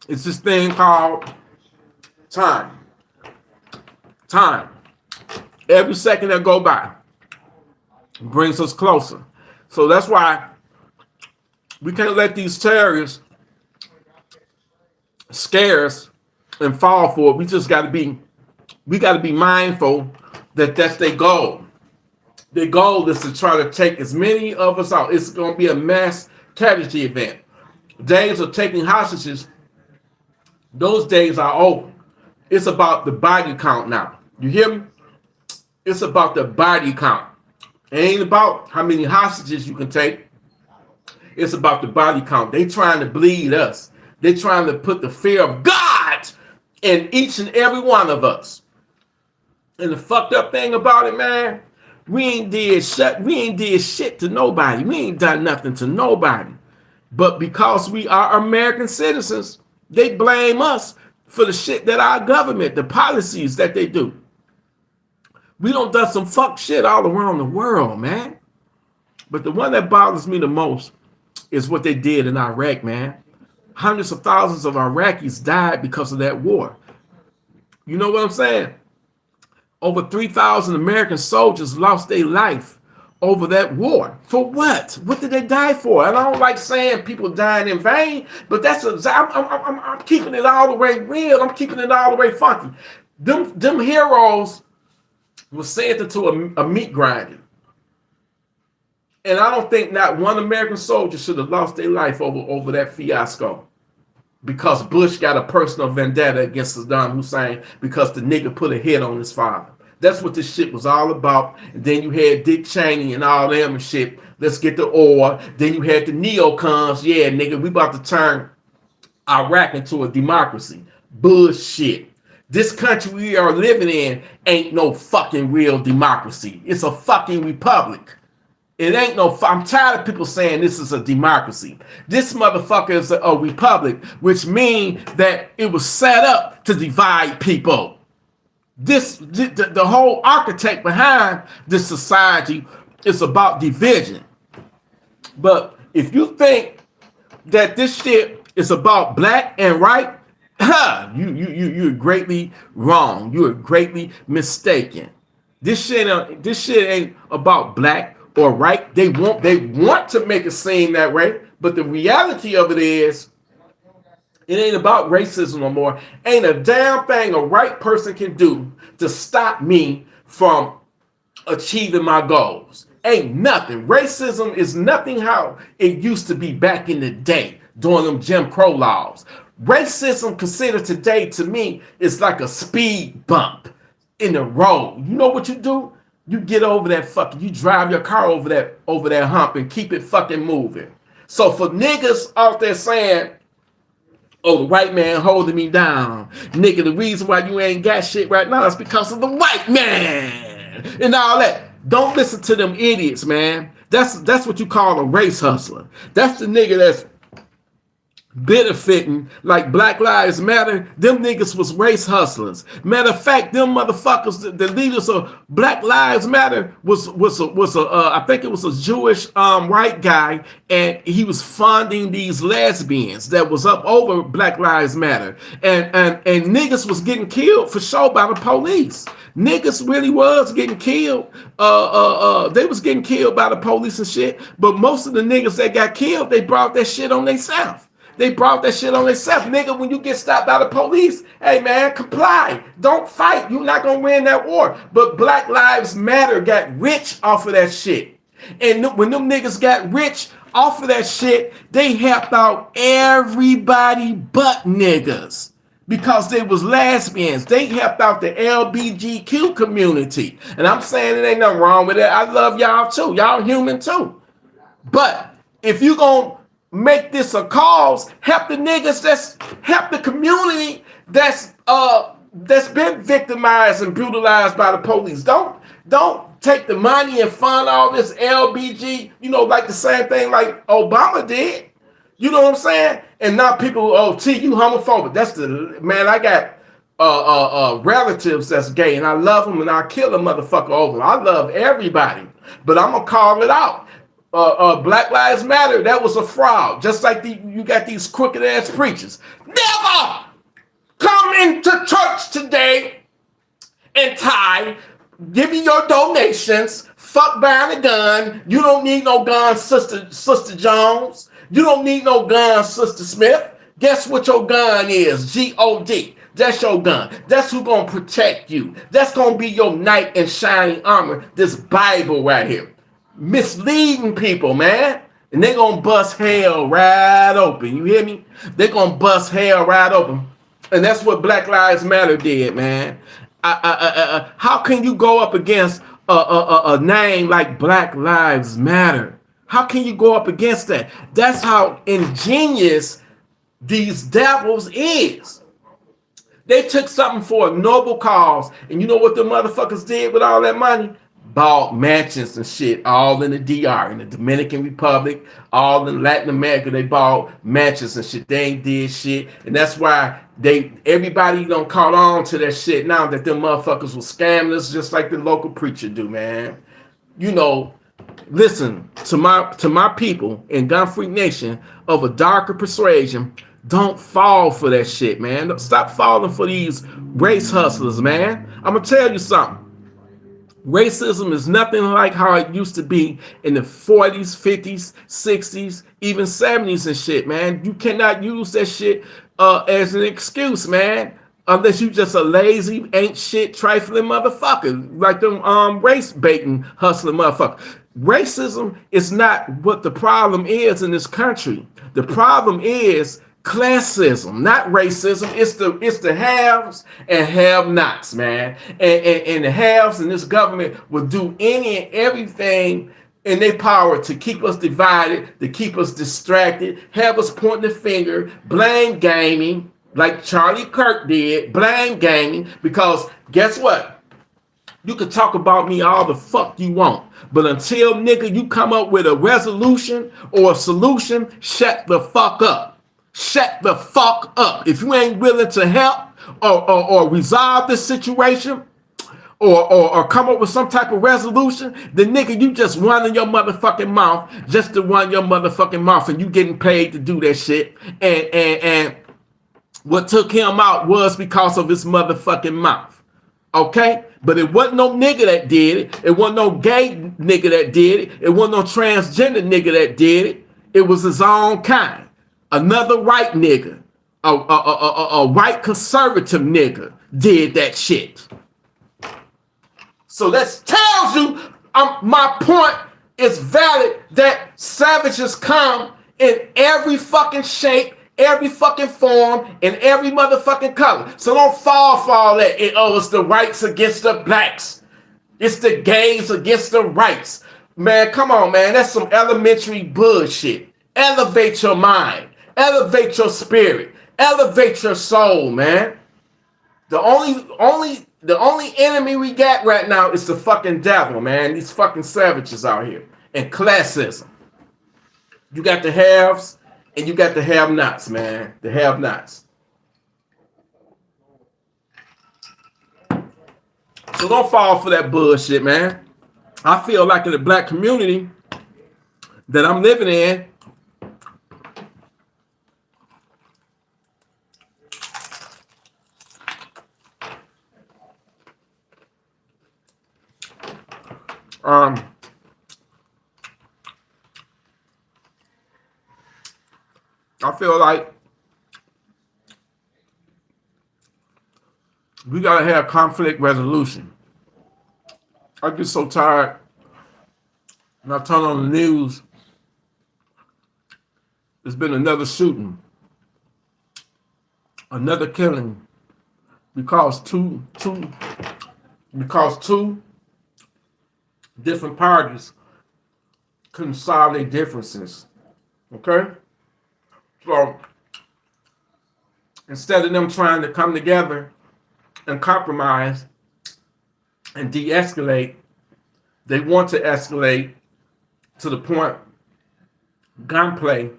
is this thing called time. Time. Every second that go by brings us closer. So that's why we can't let these terrorists scare us and fall for it. We just got to be mindful that that's their goal. Their goal is to try to take as many of us out. It's going to be a mass casualty event. Days of taking hostages, those days are over. It's about the body count now. You hear me? It's about the body count. It ain't about how many hostages you can take. It's about the body count. They trying to bleed us. They trying to put the fear of God in each and every one of us. And the fucked up thing about it, man, we ain't did shit to nobody. We ain't done nothing to nobody. But because we are American citizens, they blame us for the shit that our government, the policies that they do. We done done some fuck shit all around the world, man. But the one that bothers me the most is what they did in Iraq, man. Hundreds of thousands of Iraqis died because of that war. You know what I'm saying? Over 3,000 American soldiers lost their life over that war. For what? What did they die for? And I don't like saying people dying in vain, but I'm keeping it all the way real. I'm keeping it all the way funky. Them heroes were sent into a meat grinder. And I don't think not one American soldier should have lost their life over that fiasco. Because Bush got a personal vendetta against Saddam Hussein because the nigga put a hit on his father. That's what this shit was all about. And then you had Dick Cheney and all them and shit. Let's get the oil. Then you had the neocons. Yeah, nigga, we about to turn Iraq into a democracy. Bullshit. This country we are living in ain't no fucking real democracy. It's a fucking republic. It ain't no, I'm tired of people saying this is a democracy. This motherfucker is a republic, which means that it was set up to divide people. The whole architect behind this society is about division. But if you think that this shit is about black and white, you're greatly wrong. You are greatly mistaken. This shit ain't about black or right. They want to make it seem that way, but the reality of it is, it ain't about racism no more. Ain't a damn thing a white person can do to stop me from achieving my goals. Ain't nothing. Racism is nothing how it used to be back in the day during them Jim Crow laws. Racism considered today to me is like a speed bump in the road. You know what you do? You get over that fucking, you drive your car over that hump and keep it fucking moving. So for niggas out there saying, oh, the white man holding me down. Nigga, the reason why you ain't got shit right now is because of the white man and all that. Don't listen to them idiots, man. That's what you call a race hustler. That's the nigga that's benefiting like Black Lives Matter. Them niggas was race hustlers. Matter of fact, them motherfuckers, the leaders of Black Lives Matter was I think it was a Jewish white guy, and he was funding these lesbians that was up over Black Lives Matter, and niggas was getting killed for sure by the police. Niggas really was getting killed. They was getting killed by the police and shit. But most of the niggas that got killed, they brought that shit on themselves. They brought that shit on themselves. Nigga, when you get stopped by the police, hey man, comply. Don't fight. You're not gonna win that war. But Black Lives Matter got rich off of that shit. And when them niggas got rich off of that shit, they helped out everybody but niggas. Because they was lesbians. They helped out the LBGQ community. And I'm saying it ain't nothing wrong with it. I love y'all too. Y'all human too. But if you gonna make this a cause, help the niggas help the community that's been victimized and brutalized by the police. Don't take the money and fund all this LBG, like the same thing like Obama did. You know what I'm saying? And now people, you homophobic. That's man, I got relatives that's gay, and I love them, and I kill a motherfucker over them. I love everybody, but I'm gonna call it out. Black Lives Matter, that was a fraud. Just like you got these crooked ass preachers. Never come into church today and tithe. Give me your donations. Fuck buying a gun. You don't need no gun, Sister Jones. You don't need no gun, Sister Smith. Guess what your gun is? G-O-D. That's your gun. That's who gonna protect you. That's gonna be your knight in shining armor. This Bible right here. Misleading people, man. And they gonna bust hell right open. You hear me? They gonna bust hell right open. And that's what Black Lives Matter did, man. How can you go up against a name like Black Lives Matter? How can you go up against that? That's how ingenious these devils is. They took something for a noble cause, and you know what the motherfuckers did with all that money? Bought mansions and shit, all in the DR, in the Dominican Republic, all in Latin America. They bought mansions and shit. They ain't did shit, and that's why everybody don't caught on to that shit now that them motherfuckers was scamming us just like the local preacher do, man. Listen to my people in Gun Freak Nation of a darker persuasion. Don't fall for that shit, man. Stop falling for these race hustlers, man. I'm gonna tell you something. Racism is nothing like how it used to be in the 40s, 50s, 60s, even 70s and shit, man. You cannot use that shit as an excuse, man. Unless you just a lazy, ain't shit, trifling motherfucker. Like them race baiting, hustling motherfucker. Racism is not what the problem is in this country. The problem is classism, not racism. It's the haves and have-nots, man. And the haves in this government will do any and everything in their power to keep us divided, to keep us distracted, have us pointing the finger, blame gaming, like Charlie Kirk did, blame gaming, because guess what? You can talk about me all the fuck you want, but until, nigga, you come up with a resolution or a solution, shut the fuck up. Shut the fuck up. If you ain't willing to help or resolve this situation or come up with some type of resolution, then nigga, you just running your motherfucking mouth just to run your motherfucking mouth, and you getting paid to do that shit. And what took him out was because of his motherfucking mouth. Okay? But it wasn't no nigga that did it. It wasn't no gay nigga that did it. It wasn't no transgender nigga that did it. It was his own kind. Another white nigga, a white conservative nigga did that shit. So that tells you my point is valid, that savages come in every fucking shape, every fucking form, and every motherfucking color. So don't fall for all that. It's the whites against the blacks. It's the gays against the whites. Man, come on, man. That's some elementary bullshit. Elevate your mind. Elevate your spirit. Elevate your soul, man. The only enemy we got right now is the fucking devil, man. These fucking savages out here. and classism. You got the haves and you got the have-nots, man. The have-nots. So don't fall for that bullshit, man. I feel like in the black community that I'm living in, I feel like we gotta have conflict resolution. I get so tired when I turn on the news. There's been another shooting, another killing, because two different parties couldn't solve their differences. Okay? So instead of them trying to come together and compromise and de-escalate, they want to escalate to the point gunplay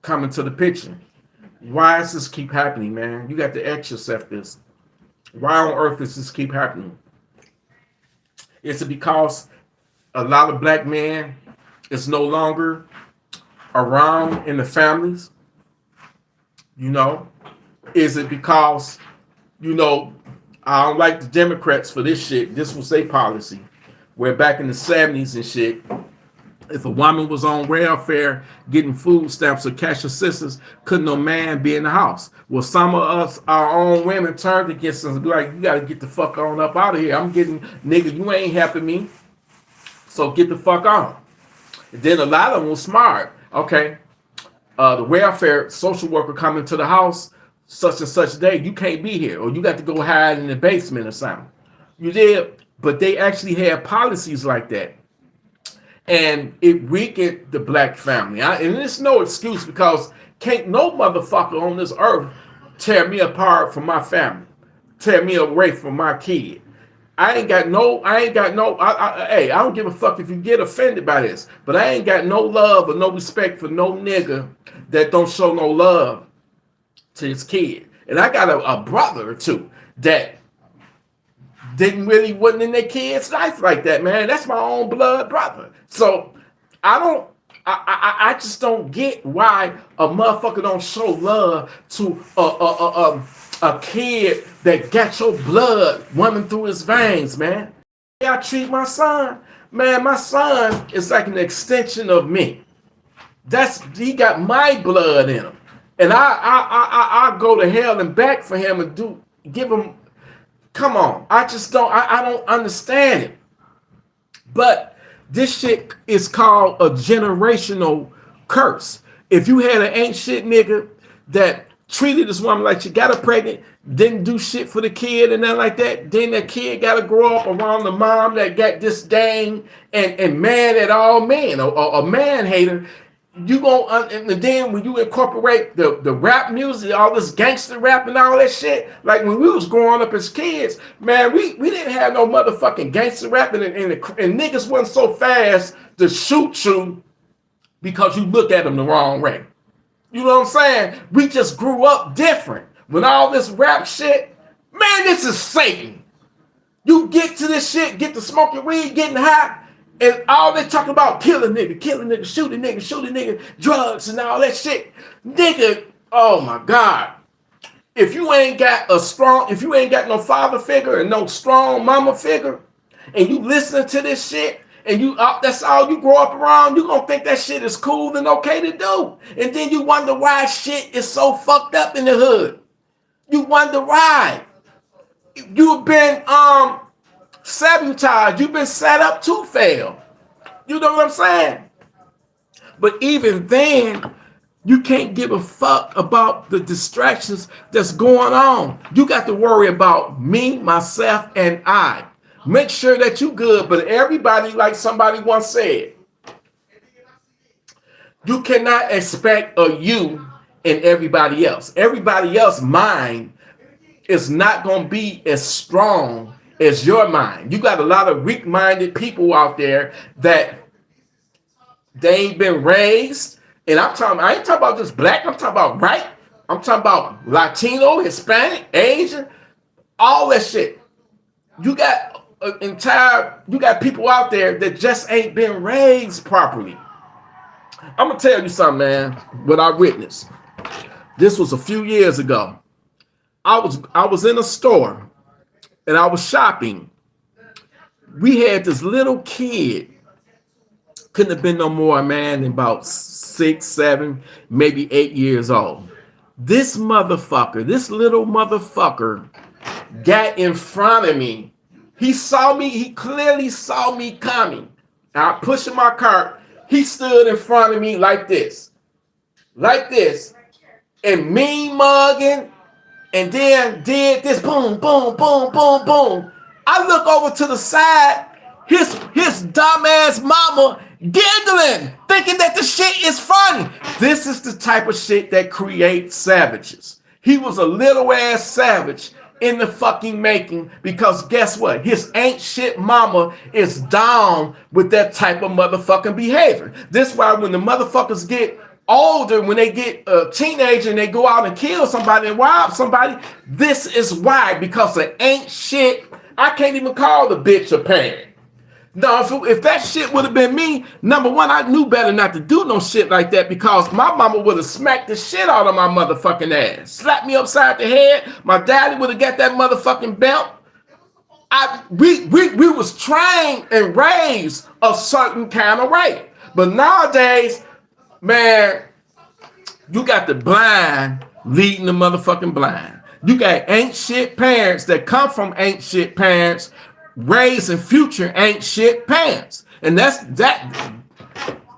coming to the picture. Why does this keep happening, man? You got to ask yourself this. Why on earth does this keep happening? Is it because a lot of black men is no longer around in the families? You know? Is it because, you know, I don't like the Democrats for this shit. This was their policy. Where back in the 70s and shit, if a woman was on welfare getting food stamps or cash assistance, couldn't no man be in the house. Well, some of us, our own women, turned against us and be like, you got to get the fuck on up out of here. I'm getting, nigga, you ain't helping me. So get the fuck on. And then a lot of them was smart. Okay, the welfare social worker coming to the house such and such day, you can't be here, or you got to go hide in the basement or something. You did, but they actually had policies like that. And it weakened the black family. And it's no excuse, because can't no motherfucker on this earth tear me apart from my family, tear me away from my kid. I don't give a fuck if you get offended by this, but I ain't got no love or no respect for no nigga that don't show no love to his kid. And I got a brother or two that wasn't in their kid's life like that, man. That's my own blood brother. So I just don't get why a motherfucker don't show love to a kid that got your blood running through his veins, man. I treat my son, man. My son is like an extension of me. He got my blood in him, and I go to hell and back for him and give him. Come on, I don't understand it. But this shit is called a generational curse. If you had an ain't shit nigga that treated this woman like she got her pregnant, didn't do shit for the kid and nothing like that, then that kid got to grow up around the mom that got disdain and mad at all men, or a man hater. You gonna and then when you incorporate the rap music, all this gangster rap and all that shit, like when we was growing up as kids, man, we didn't have no motherfucking gangster rap, and niggas wasn't so fast to shoot you because you look at them the wrong way. You know what I'm saying? We just grew up different. When all this rap shit, man, this is Satan. You get to this shit, get to smoking weed, getting high, and all they talking about shoot a nigga, drugs and all that shit. Nigga, oh my God. If you ain't got no father figure and no strong mama figure, and you listening to this shit, and that's all you grow up around, you gonna think that shit is cool and okay to do. And then you wonder why shit is so fucked up in the hood. You wonder why. You've been sabotaged. You've been set up to fail. You know what I'm saying? But even then, you can't give a fuck about the distractions that's going on. You got to worry about me, myself, and I. Make sure that you good. But everybody, like somebody once said, you cannot expect a you and everybody else. Everybody else's mind is not going to be as strong as your mind. You got a lot of weak-minded people out there that They ain't been raised. And I ain't talking about just black, I'm talking about white. I'm talking about Latino, Hispanic, Asian, all that shit. You got you got people out there that just ain't been raised properly. I'm gonna tell you something, man. What I witnessed. This was a few years ago. I was in a store and I was shopping. We had this little kid, couldn't have been no more, man, than about 6, 7, maybe 8 years old. This motherfucker, this little motherfucker, got in front of me. He saw me, he clearly saw me coming. I pushed my cart. He stood in front of me like this, and me mugging, and then did this boom, boom, boom, boom, boom. I look over to the side, his dumbass mama giggling, thinking that the shit is funny. This is the type of shit that creates savages. He was a little ass savage in the fucking making, because guess what? His ain't shit mama is down with that type of motherfucking behavior. This why when the motherfuckers get older, when they get a teenager and they go out and kill somebody and rob somebody, this is why, because it ain't shit. I can't even call the bitch a parent. No, if that shit would have been me, number one, I knew better not to do no shit like that, because my mama would have smacked the shit out of my motherfucking ass. Slapped me upside the head. My daddy would have got that motherfucking belt. We was trained and raised a certain kind of way. But nowadays, man, you got the blind leading the motherfucking blind. You got ain't shit parents that come from ain't shit parents raising future ain't shit parents. And that's that.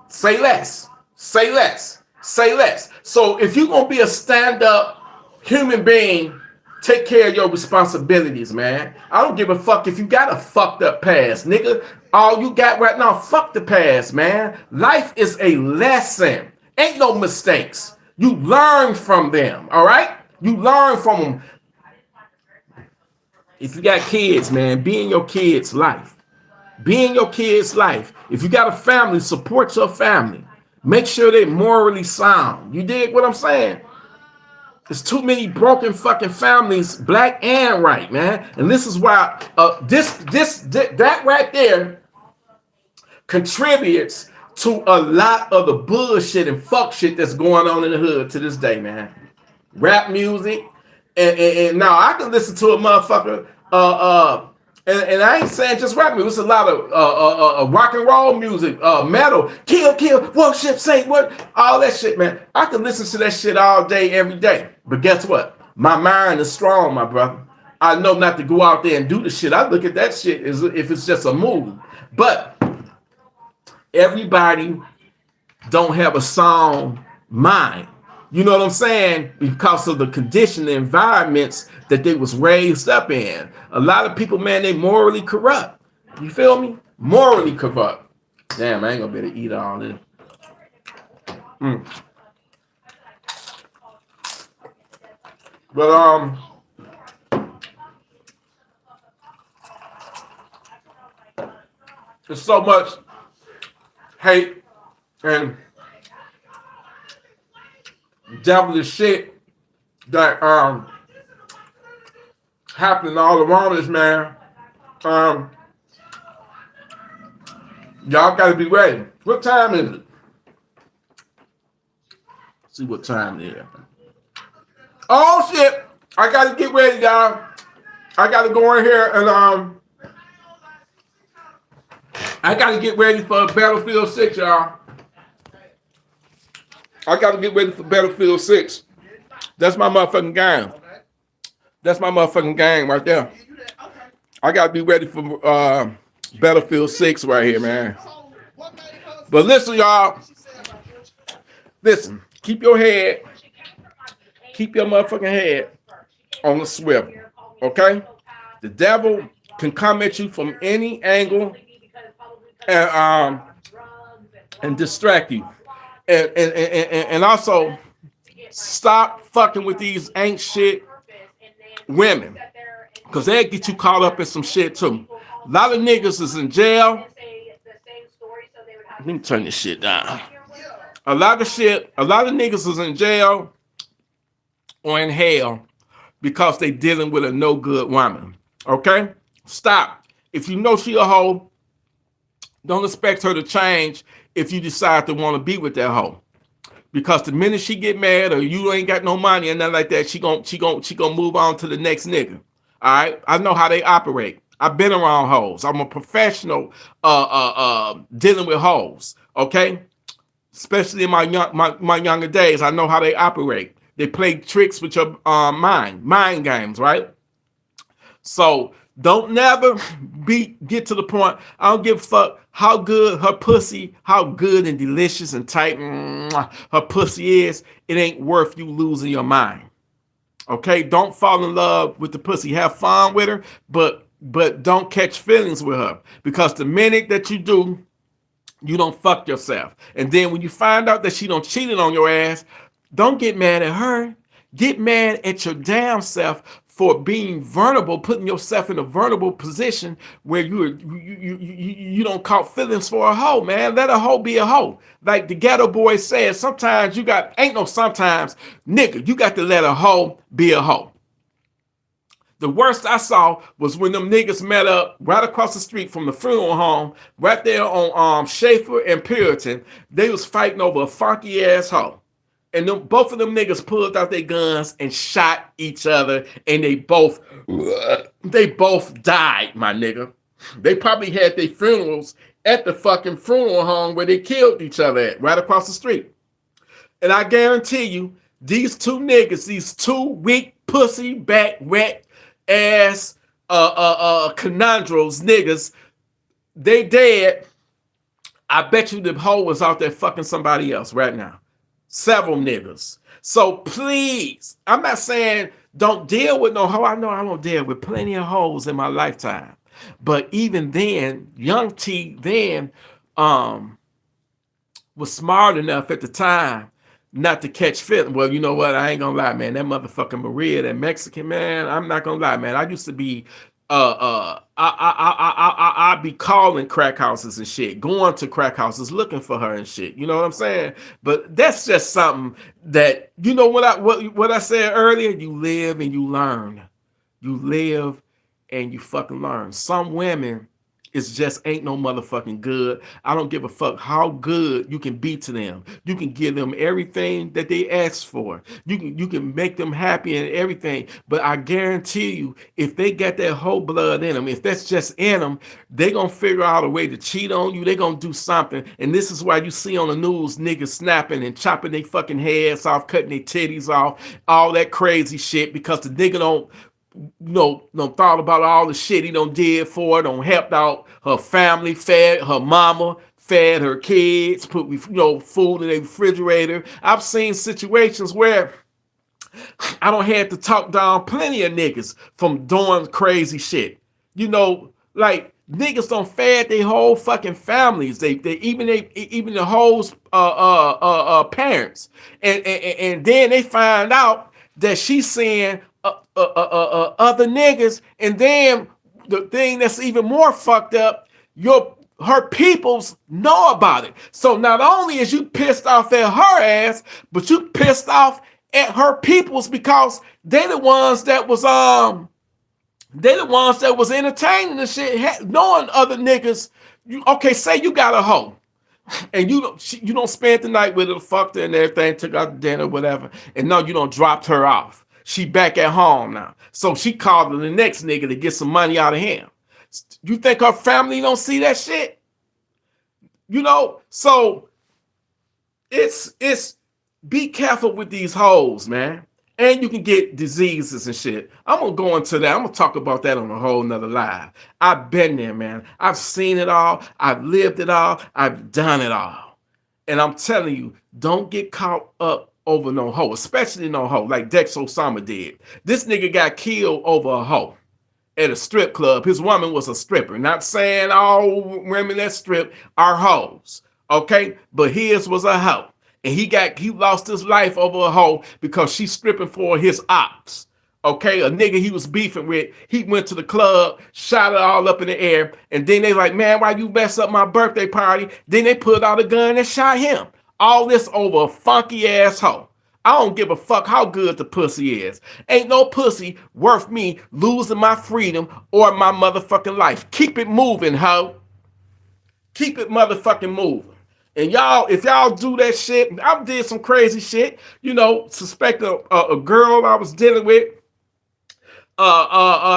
Say less. Say less. Say less. So if you're going to be a stand-up human being, take care of your responsibilities, man. I don't give a fuck if you got a fucked up past, nigga. All you got right now, fuck the past, man. Life is a lesson. Ain't no mistakes. You learn from them, all right? You learn from them. If you got kids, man, be in your kids' life. Be in your kids' life. If you got a family, support your family. Make sure they're morally sound. You dig what I'm saying? There's too many broken fucking families, black and white, man. And this is why that right there contributes to a lot of the bullshit and fuck shit that's going on in the hood to this day, man. Rap music, and now I can listen to a motherfucker, and I ain't saying just rap music. It's a lot of rock and roll music, metal, kill, worship, saint, what, all that shit, man. I can listen to that shit all day, every day. But guess what? My mind is strong, my brother. I know not to go out there and do the shit. I look at that shit as if it's just a move. But everybody don't have a sound mind. You know what I'm saying? Because of the condition, the environments that they was raised up in. A lot of people, man, they morally corrupt. You feel me? Morally corrupt. Damn, I ain't gonna be able to eat all this. But there's so much hate and devilish shit that happening all around us, man. Y'all gotta be ready. What time is it? Let's see what time it is. Oh shit! I gotta get ready, y'all. I gotta go in here and I gotta get ready for Battlefield 6, y'all. I gotta get ready for Battlefield 6. That's my motherfucking game. That's my motherfucking game right there. I gotta be ready for Battlefield 6 right here, man. But listen, y'all. Listen, keep your motherfucking head on the swivel, okay? The devil can come at you from any angle and distract you. And also stop fucking with these ain't shit women, because they get you caught up in some shit too. A lot of niggas is in jail. Let me turn this shit down. A lot of niggas is in jail or in hell because they dealing with a no good woman. Okay? Stop. If you know she a hoe, don't expect her to change if you decide to want to be with that hoe. Because the minute she get mad or you ain't got no money and nothing like that, she gonna move on to the next nigga. All right? I know how they operate. I've been around hoes. I'm a professional dealing with hoes. Okay? Especially in my younger days, I know how they operate. They play tricks with your mind games, right? So don't never get to the point. I don't give a fuck how good her pussy, how good and delicious and tight her pussy is. It ain't worth you losing your mind. Okay, don't fall in love with the pussy. Have fun with her, but don't catch feelings with her, because the minute that you do, you don't fuck yourself. And then when you find out that she don't cheated on your ass, don't get mad at her. Get mad at your damn self for being vulnerable, putting yourself in a vulnerable position where you don't caught feelings for a hoe, man. Let a hoe be a hoe. Like the ghetto boy said, sometimes you got, ain't no sometimes, nigga, you got to let a hoe be a hoe. The worst I saw was when them niggas met up right across the street from the funeral home, right there on Schaefer and Puritan. They was fighting over a funky ass hoe. And both of them niggas pulled out their guns and shot each other, and they both died, my nigga. They probably had their funerals at the fucking funeral home where they killed each other at, right across the street. And I guarantee you, these two niggas, these two weak pussy back wet ass conundrums niggas, they dead. I bet you the hoe was out there fucking somebody else right now. Several niggas. So please, I'm not saying don't deal with no hoe. I know I don't deal with plenty of hoes in my lifetime. But even then, young T then was smart enough at the time not to catch fit. Well, you know what? I ain't gonna lie, man. That motherfucking Maria, that Mexican, man, I'm not gonna lie, man. I used to be I'd be calling crack houses and shit, going to crack houses looking for her and shit. You know what I'm saying? But that's just something that, you know what I said earlier? You live and you learn. You live and you fucking learn. Some women, it's just ain't no motherfucking good. I don't give a fuck how good you can be to them. You can give them everything that they ask for. You can make them happy and everything. But I guarantee you, if they got that whole blood in them, if that's just in them, they gonna figure out a way to cheat on you. They gonna do something. And this is why you see on the news niggas snapping and chopping their fucking heads off, cutting their titties off, all that crazy shit, because the nigga don't thought about all the shit he done did for her, done helped out her family, fed her mama, fed her kids, put food in the refrigerator. I've seen situations where I don't have to talk down plenty of niggas from doing crazy shit. Like niggas don't fed their whole fucking families. They even the hoes parents, and then they find out that she's saying other niggas, and then the thing that's even more fucked up, her peoples know about it. So not only is you pissed off at her ass, but you pissed off at her peoples, because they the ones that was entertaining the shit, knowing other niggas. Say you got a hoe, and you don't spend the night with her, fucked her and everything, took out to dinner, whatever, and now you don't dropped her off. She back at home now. So she called the next nigga to get some money out of him. You think her family don't see that shit? So it's be careful with these hoes, man. And you can get diseases and shit. I'm gonna go into that. I'm gonna talk about that on a whole nother live. I've been there, man. I've seen it all. I've lived it all. I've done it all. And I'm telling you, don't get caught up over no hoe, especially no hoe like Dex Osama did. This nigga got killed over a hoe at a strip club. His woman was a stripper. Not saying all women that strip are hoes, okay? But his was a hoe. And he lost his life over a hoe because she's stripping for his ops, Okay, a nigga he was beefing with, he went to the club, shot it all up in the air, and then they like, man, why you mess up my birthday party? Then they pulled out a gun and shot him. All this over a funky asshole. I don't give a fuck how good the pussy is. Ain't no pussy worth me losing my freedom or my motherfucking life. Keep it moving, ho. Keep it motherfucking moving. And y'all, if y'all do that shit, I did some crazy shit. You know, suspect a girl I was dealing with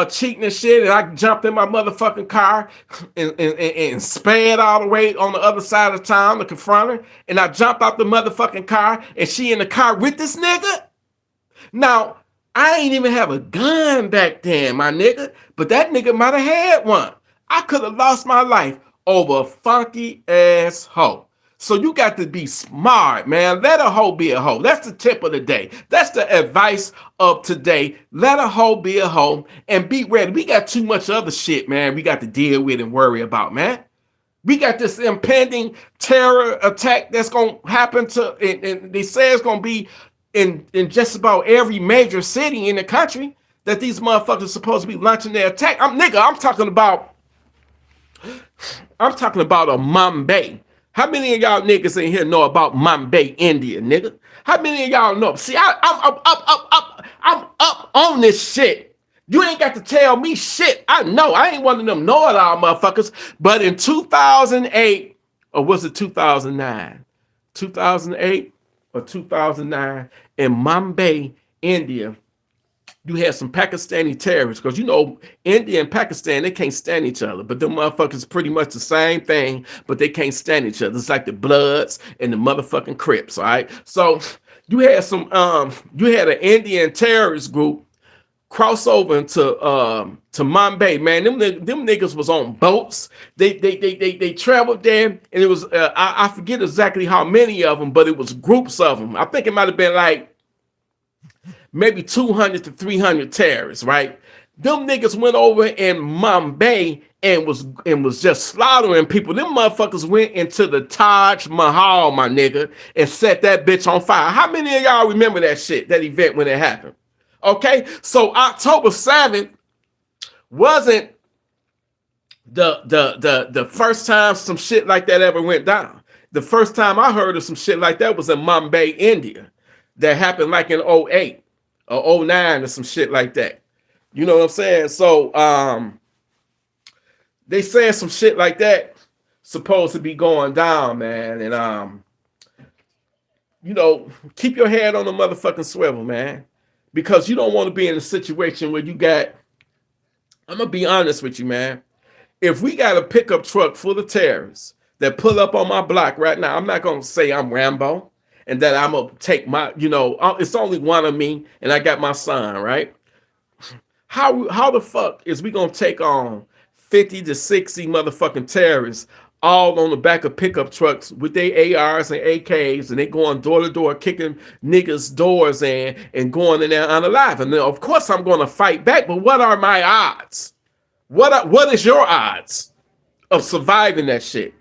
cheating and shit, and I jumped in my motherfucking car and sped all the way on the other side of town to confront her, and I jumped out the motherfucking car, and she in the car with this nigga. Now, I ain't even have a gun back then, my nigga, but that nigga might have had one. I could have lost my life over a funky ass hoe. So you got to be smart, man. Let a hoe be a hoe. That's the tip of the day. That's the advice of today. Let a hoe be a hoe and be ready. We got too much other shit, man, we got to deal with and worry about, man. We got this impending terror attack that's going to happen to, and they say it's going to be in just about every major city in the country that these motherfuckers are supposed to be launching their attack. I'm talking about a Mumbai. How many of y'all niggas in here know about Mumbai, India, nigga? How many of y'all know? See, I'm up on this shit. You ain't got to tell me shit. I know. I ain't one of them know-it-all motherfuckers. But in 2008, or was it 2009? 2008 or 2009, in Mumbai, India, you had some Pakistani terrorists, because you know India and Pakistan, they can't stand each other, but them motherfuckers pretty much the same thing, but they can't stand each other. It's like the Bloods and the motherfucking Crips, all right? So you had an Indian terrorist group cross over into to Mumbai, man. Them niggas was on boats. They traveled there, and it was I forget exactly how many of them, but it was groups of them. I think it might have been like maybe 200 to 300 terrorists, right? Them niggas went over in Mumbai and was just slaughtering people. Them motherfuckers went into the Taj Mahal, my nigga, and set that bitch on fire. How many of y'all remember that shit, that event when it happened? Okay, so October 7th wasn't the first time some shit like that ever went down. The first time I heard of some shit like that was in Mumbai, India. That happened like in 08. Or 09 or some shit like that. You know what I'm saying? So they saying some shit like that supposed to be going down, man. And you know, keep your head on the motherfucking swivel, man. Because you don't want to be in a situation where you got, I'm gonna be honest with you, man. If we got a pickup truck full of terrorists that pull up on my block right now, I'm not gonna say I'm Rambo and that I'm gonna take my, you know, it's only one of me and I got my son, right? How the fuck is we gonna take on 50 to 60 motherfucking terrorists all on the back of pickup trucks with their ARs and AKs, and they going door to door kicking niggas' doors in and going in there unalive? And then of course I'm gonna fight back, but what are my odds? What is your odds of surviving that shit?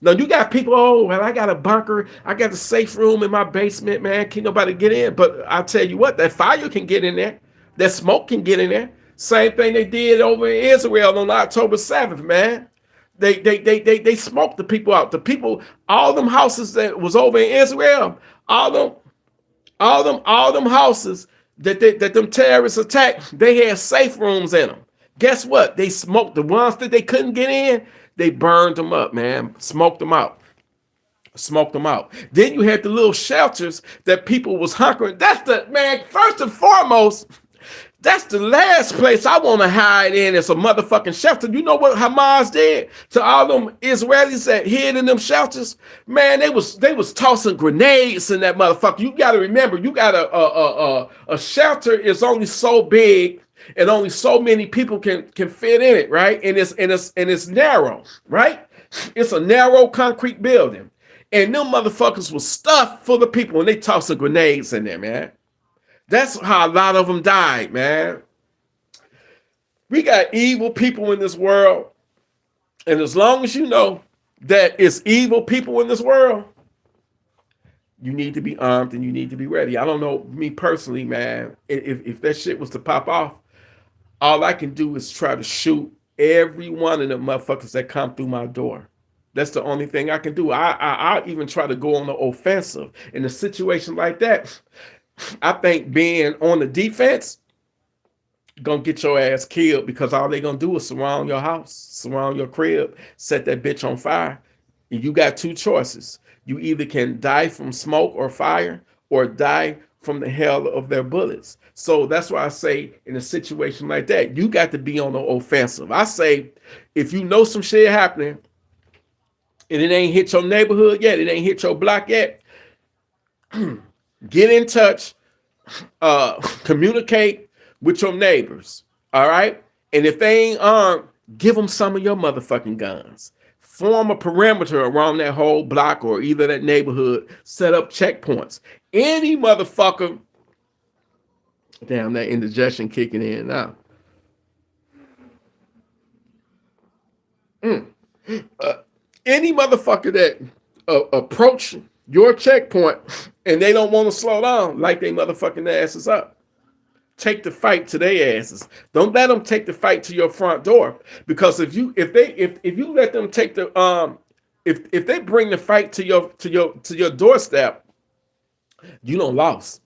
Now you got people, oh, well, I got a bunker, I got a safe room in my basement, man. Can't nobody get in. But I'll tell you what, that fire can get in there. That smoke can get in there. Same thing they did over in Israel on October 7th, man. They smoked the people out. The people, all them houses that was over in Israel, all them houses that them terrorists attacked, they had safe rooms in them. Guess what? They smoked the ones that they couldn't get in. They burned them up, man. Smoked them out. Then you had the little shelters that people was hunkering. That's the, man, first and foremost, that's the last place I want to hide in, is a motherfucking shelter. You know what Hamas did to all them Israelis that hid in them shelters? Man, they was tossing grenades in that motherfucker. You got to remember, you got a shelter is only so big and only so many people can fit in it, right? And it's narrow, right? It's a narrow concrete building. And them motherfuckers was stuffed full of people, and they tossing grenades in there, man. That's how a lot of them died, man. We got evil people in this world. And as long as you know that it's evil people in this world, You need to be armed and you need to be ready. I don't know, me personally, man, if that shit was to pop off, all I can do is try to shoot every one of the motherfuckers that come through my door. That's the only thing I can do. I even try to go on the offensive. In a situation like that, I think being on the defense gonna get your ass killed because all they gonna do is surround your house, surround your crib, set that bitch on fire. And you got two choices. You either can die from smoke or fire or die from the hell of their bullets. So that's why I say in a situation like that, you got to be on the offensive. I say if you know some shit happening and it ain't hit your neighborhood yet, it ain't hit your block yet, get in touch, communicate with your neighbors, all right? And if they ain't armed, give them some of your motherfucking guns. Form a perimeter around that whole block or either that neighborhood. Set up checkpoints. Any motherfucker, damn, that indigestion kicking in now. Any motherfucker that approach your checkpoint and they don't want to slow down, like they motherfucking asses up. Take the fight to their asses. Don't let them take the fight to your front door, because if you let them take the if they bring the fight to your doorstep, you don't lost.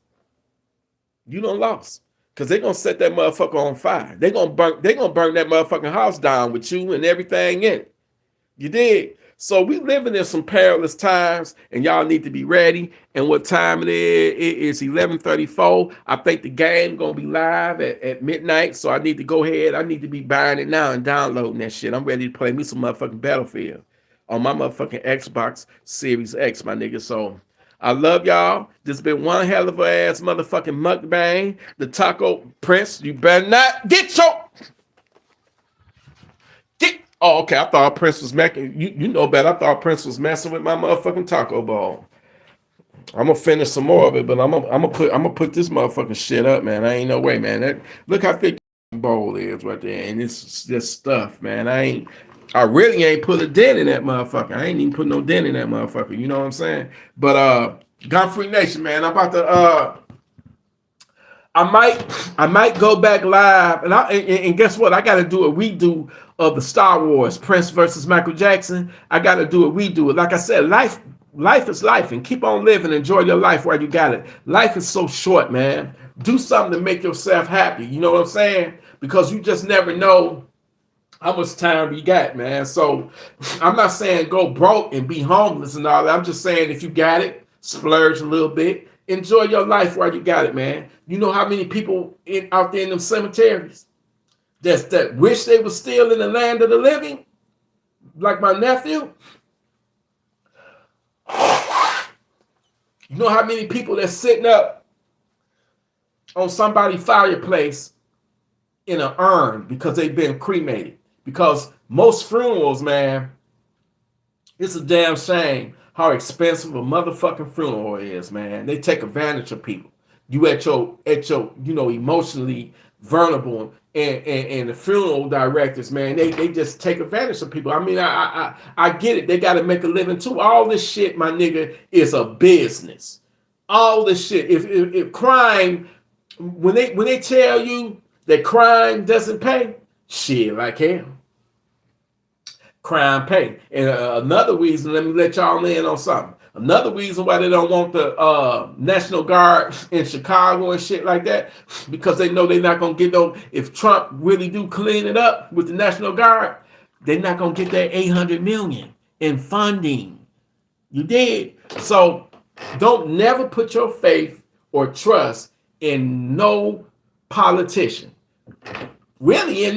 You don't lost, because they're gonna set that motherfucker on fire. They're gonna burn that motherfucking house down with you and everything in it. You did. So we living in some perilous times, and y'all need to be ready. And what time it is 11:34. I think the game gonna be live at midnight. So I need to go ahead. I need to be buying it now and downloading that shit. I'm ready to play me some motherfucking Battlefield on my motherfucking Xbox Series X, my nigga. So I love y'all. This been one hell of a ass motherfucking mukbang. The Taco Prince, you better not get your... Oh, okay. I thought Prince was making you know better. I thought Prince was messing with my motherfucking taco ball. I'm gonna finish some more of it, but I'm gonna put this motherfucking shit up, man. I ain't no way, man. Look how thick the bowl is right there, and it's just stuff, man. I really ain't put a dent in that motherfucker. I ain't even put no dent in that motherfucker. You know what I'm saying? But Gun Free Nation, man. I'm about to I might go back live, and guess what? I got to do a redo of the Star Wars Prince versus Michael Jackson. I got to do a redo. Like I said, life is life, and keep on living. Enjoy your life while you got it. Life is so short, man. Do something to make yourself happy. You know what I'm saying? Because you just never know how much time you got, man. So I'm not saying go broke and be homeless and all that. I'm just saying if you got it, splurge a little bit. Enjoy your life while you got it, man. You know how many people out there in them cemeteries that wish they were still in the land of the living? Like my nephew. You know how many people that's sitting up on somebody's fireplace in an urn because they've been cremated? Because most funerals, man, it's a damn shame how expensive a motherfucking funeral is, man. They take advantage of people. You at your emotionally vulnerable, and the funeral directors, man, they just take advantage of people. I mean, I get it. They got to make a living too. All this shit, my nigga, is a business. All this shit. If crime, when they tell you that crime doesn't pay, shit, like hell. Crime pay. And another reason, let me let y'all in on something. Another reason why they don't want the National Guard in Chicago and shit like that, because they know they're not going to get no, if Trump really do clean it up with the National Guard, they're not going to get that $800 million in funding. You did. So don't never put your faith or trust in no politician. Really,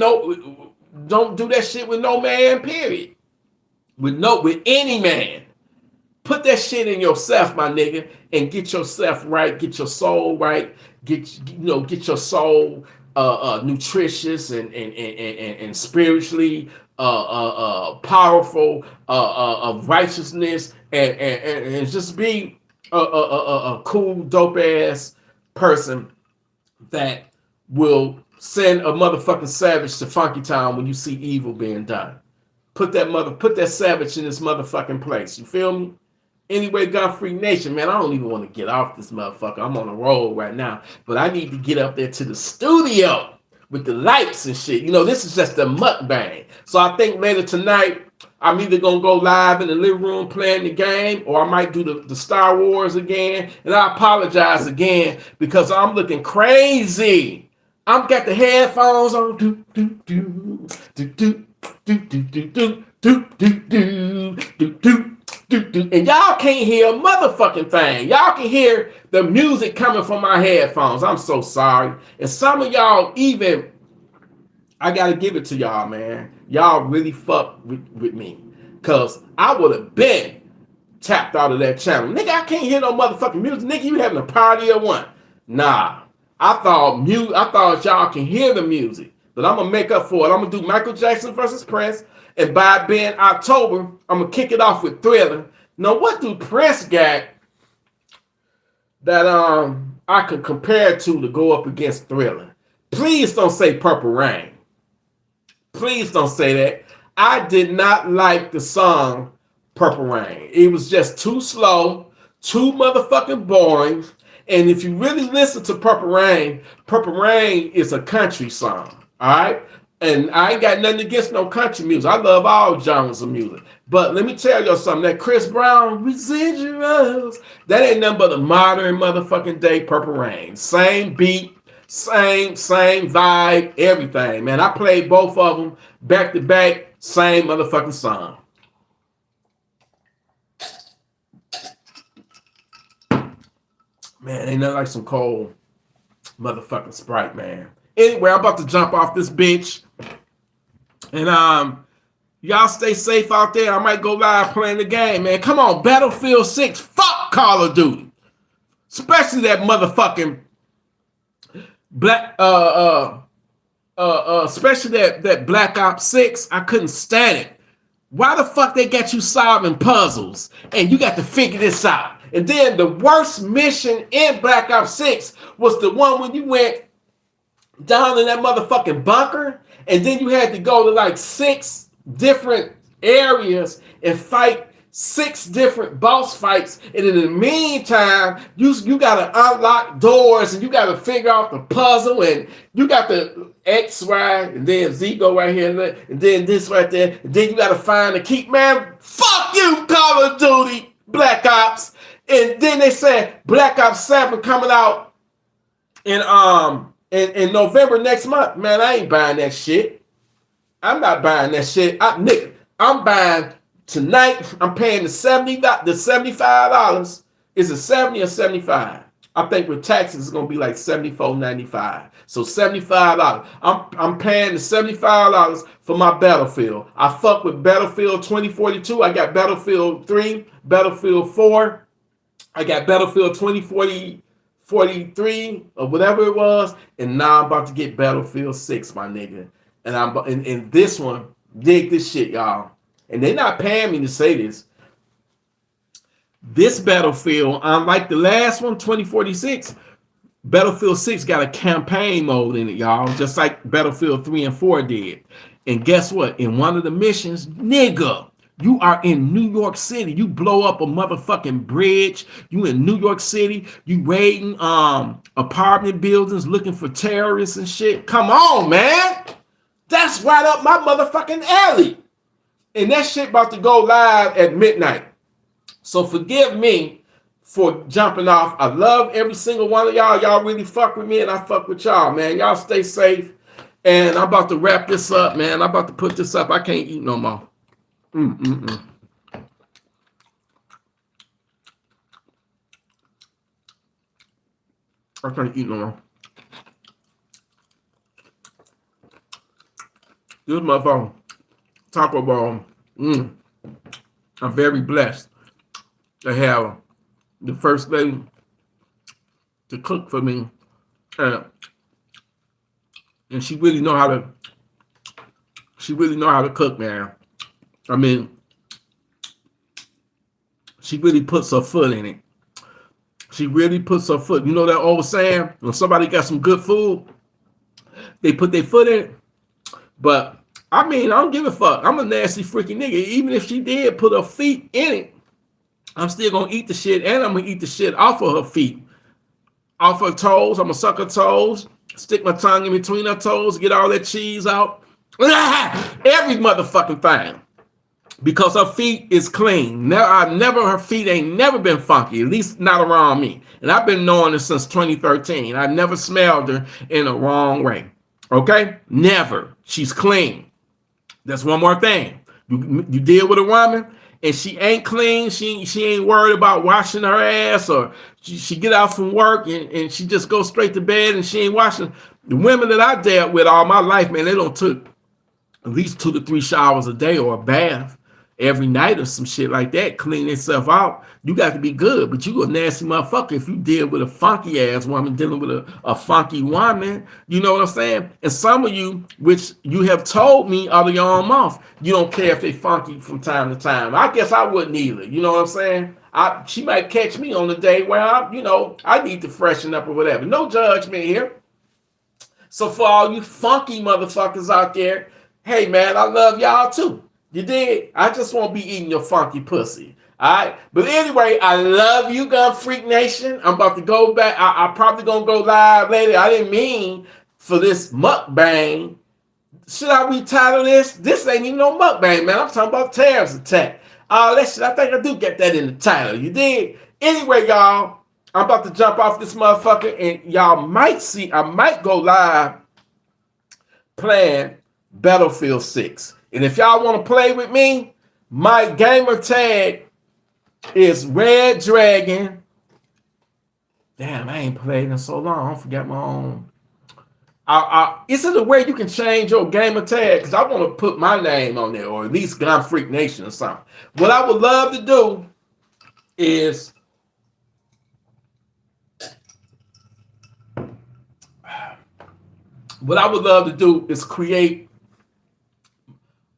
don't do that shit with no man, period. With any man. Put that shit in yourself, my nigga, and get yourself right, get your soul right, get your soul nutritious and spiritually powerful of righteousness, and just be a cool, dope ass person that will send a motherfucking savage to Funky Town when you see evil being done. Put that savage in his motherfucking place. You feel me? Anyway, Gun Free Nation, man, I don't even want to get off this motherfucker. I'm on a roll right now, but I need to get up there to the studio with the lights and shit. You know, this is just a mukbang. So I think later tonight, I'm either going to go live in the living room playing the game, or I might do the Star Wars again. And I apologize again because I'm looking crazy. I'm got the headphones on. Do, do, do, do, do, do, do, do, do, do, do, do, do. And y'all can't hear a motherfucking thing. Y'all can hear the music coming from my headphones. I'm so sorry. And some of y'all even, I gotta give it to y'all, man. Y'all really fuck with me. Cause I would have been tapped out of that channel. Nigga, I can't hear no motherfucking music. Nigga, you having a party or what? Nah. I thought y'all can hear the music. But I'm gonna make up for it. I'm gonna do Michael Jackson versus Prince. And by being October, I'm going to kick it off with Thriller. Now, what do Prince got that I could compare to go up against Thriller? Please don't say Purple Rain. Please don't say that. I did not like the song Purple Rain. It was just too slow, too motherfucking boring. And if you really listen to Purple Rain is a country song, all right? And I ain't got nothing against no country music. I love all genres of music. But let me tell you something. That Chris Brown, Residuals, that ain't nothing but a modern motherfucking day Purple Rain. Same beat, same vibe, everything. Man, I played both of them back to back, same motherfucking song. Man, ain't nothing like some cold motherfucking Sprite, man. Anyway, I'm about to jump off this bitch. And y'all stay safe out there. I might go live playing the game, man. Come on, Battlefield 6. Fuck Call of Duty. Especially that motherfucking especially that Black Ops 6. I couldn't stand it. Why the fuck they got you solving puzzles and you got to figure this out? And then the worst mission in Black Ops 6 was the one when you went down in that motherfucking bunker, and then you had to go to like 6 different areas and fight 6 different boss fights. And in the meantime, you gotta unlock doors and you gotta figure out the puzzle, and you got the X, Y, and then Z go right here, and then this right there, and then you gotta find the key. Man, fuck you, Call of Duty, Black Ops. And then they said Black Ops 7 coming out in November next month. Man, I ain't buying that shit. I'm not buying that shit. Nigga, I'm buying tonight. I'm paying the $75. Is it 70 or 75? I think with taxes it's gonna be like $74.95. So $75. I'm paying the $75 for my Battlefield. I fuck with Battlefield 2042. I got Battlefield 3, Battlefield 4. I got Battlefield 2043 or whatever it was, and now I'm about to get Battlefield 6, my nigga. And and this one, dig this shit, y'all. And they're not paying me to say this. This Battlefield, unlike the last one, 2046, Battlefield 6 got a campaign mode in it, y'all, just like Battlefield 3 and 4 did. And guess what? In one of the missions, nigga, you are in New York City. You blow up a motherfucking bridge. You in New York City. You raiding apartment buildings looking for terrorists and shit. Come on, man. That's right up my motherfucking alley. And that shit about to go live at midnight. So forgive me for jumping off. I love every single one of y'all. Y'all really fuck with me, and I fuck with y'all, man. Y'all stay safe. And I'm about to wrap this up, man. I'm about to put this up. I can't eat no more. I can't eat no more. This is my phone. Taco Bell. I'm very blessed to have the first lady to cook for me. And she really know how to cook, man. I mean, she really puts her foot in it. She really puts her foot. You know that old saying, when somebody got some good food, they put their foot in it. But I mean, I don't give a fuck. I'm a nasty freaking nigga. Even if she did put her feet in it, I'm still gonna eat the shit, and I'm gonna eat the shit off of her feet, off her toes. I'm gonna suck her toes, stick my tongue in between her toes, get all that cheese out. Every motherfucking thing. Because her feet is clean. Her feet ain't never been funky, at least not around me. And I've been knowing her since 2013. I never smelled her in a wrong way. Okay? Never. She's clean. That's one more thing. You deal with a woman and she ain't clean, she ain't worried about washing her ass, or she get out from work and she just goes straight to bed and she ain't washing. The women that I dealt with all my life, man, they don't took at least 2 to 3 showers a day or a bath every night or some shit like that, clean itself out. You got to be good, but you a nasty motherfucker if you deal with a funky ass woman dealing with a funky woman. You know what I'm saying? And some of you, which you have told me out of your own mouth, you don't care if they funky from time to time. I guess I wouldn't either. You know what I'm saying? She might catch me on the day where I need to freshen up or whatever. No judgment here. So for all you funky motherfuckers out there, hey man, I love y'all too. You did? I just won't be eating your funky pussy. All right? But anyway, I love you, Gun Freak Nation. I'm about to go back. I'm probably going to go live later. I didn't mean for this mukbang. Should I retitle this? This ain't even no mukbang, man. I'm talking about terrorist attack. That shit, I think I do get that in the title. You did? Anyway, y'all, I'm about to jump off this motherfucker, and y'all might see, I might go live playing Battlefield 6. And if y'all want to play with me, my gamer tag is Red Dragon. Damn, I ain't played in so long. I forgot my own. Is it a way you can change your gamer tag? Because I want to put my name on there, or at least Gun Freak Nation or something. What I would love to do is create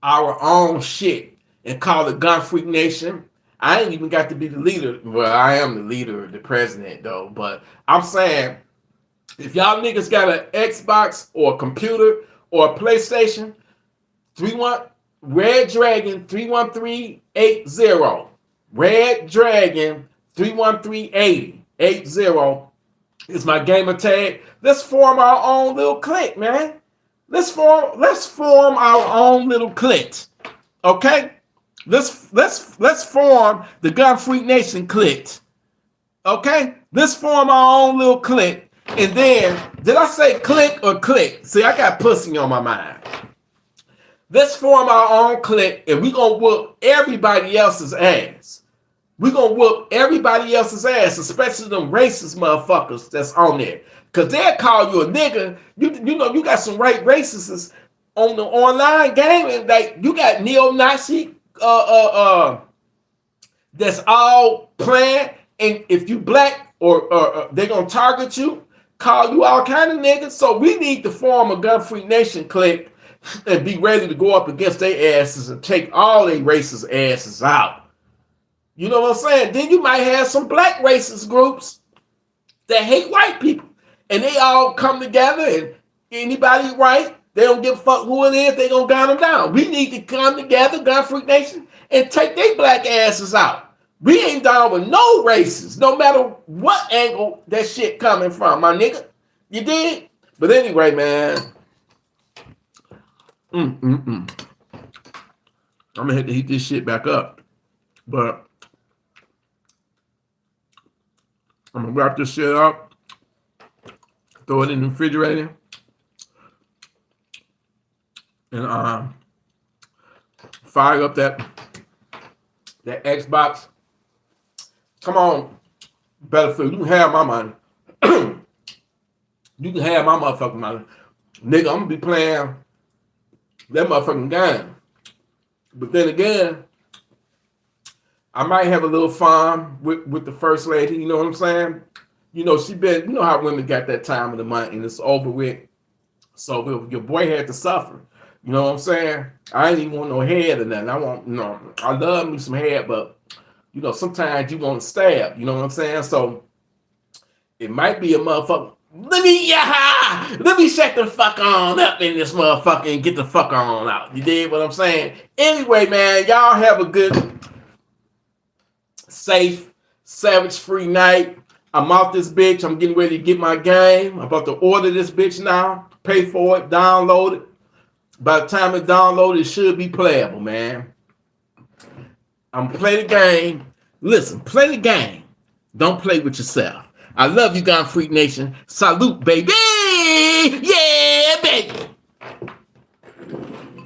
our own shit and call it Gun Freak Nation. I ain't even got to be the leader. Well, I am the leader, the president, though. But I'm saying, if y'all niggas got an Xbox or a computer or a PlayStation, Red Dragon 31380. Red Dragon 31380 is my gamer tag. Let's form our own little clique, man. Let's form our own little clique. Okay? Let's form the Gun Freak Nation clique. Okay? Let's form our own little clique. And then, did I say clique or click? See, I got pussy on my mind. Let's form our own clique, and we're going to whoop everybody else's ass. We're going to whoop everybody else's ass, especially them racist motherfuckers that's on there. Because they'll call you a nigga. You know, you got some right racists on the online game. And like, you got neo-Nazi that's all planned. And if you black or they're going to target you, call you all kind of niggas. So we need to form a Gun Freak Nation clique and be ready to go up against their asses and take all their racist asses out. You know what I'm saying? Then you might have some black racist groups that hate white people. And they all come together, and anybody white, they don't give a fuck who it is, they gonna gun them down. We need to come together, Gun Freak Nation, and take their black asses out. We ain't down with no races, no matter what angle that shit coming from, my nigga. You did? But anyway, man. I'm gonna have to heat this shit back up. But I'm gonna wrap this shit up. Throw it in the refrigerator. And fire up that Xbox. Come on, Battlefield. You can have my money. You can have my motherfucking money. Nigga, I'm gonna be playing that motherfucking game. But then again, I might have a little fun with the first lady, you know what I'm saying? You know, you know how women got that time of the month and it's over with. So your boy had to suffer. You know what I'm saying? I ain't even want no head or nothing. I love me some head, but you know, sometimes you want to stab, you know what I'm saying? So it might be a motherfucker. Let me shut the fuck on up in this motherfucker and get the fuck on out. You dig what I'm saying? Anyway, man, y'all have a good safe, savage-free night. I'm off this bitch. I'm getting ready to get my game. I'm about to order this bitch now, pay for it, download it. By the time it's downloaded, it should be playable, man. I'm playing the game. Listen, play the game. Don't play with yourself. I love you, Gun Freak Nation. Salute, baby. Yeah.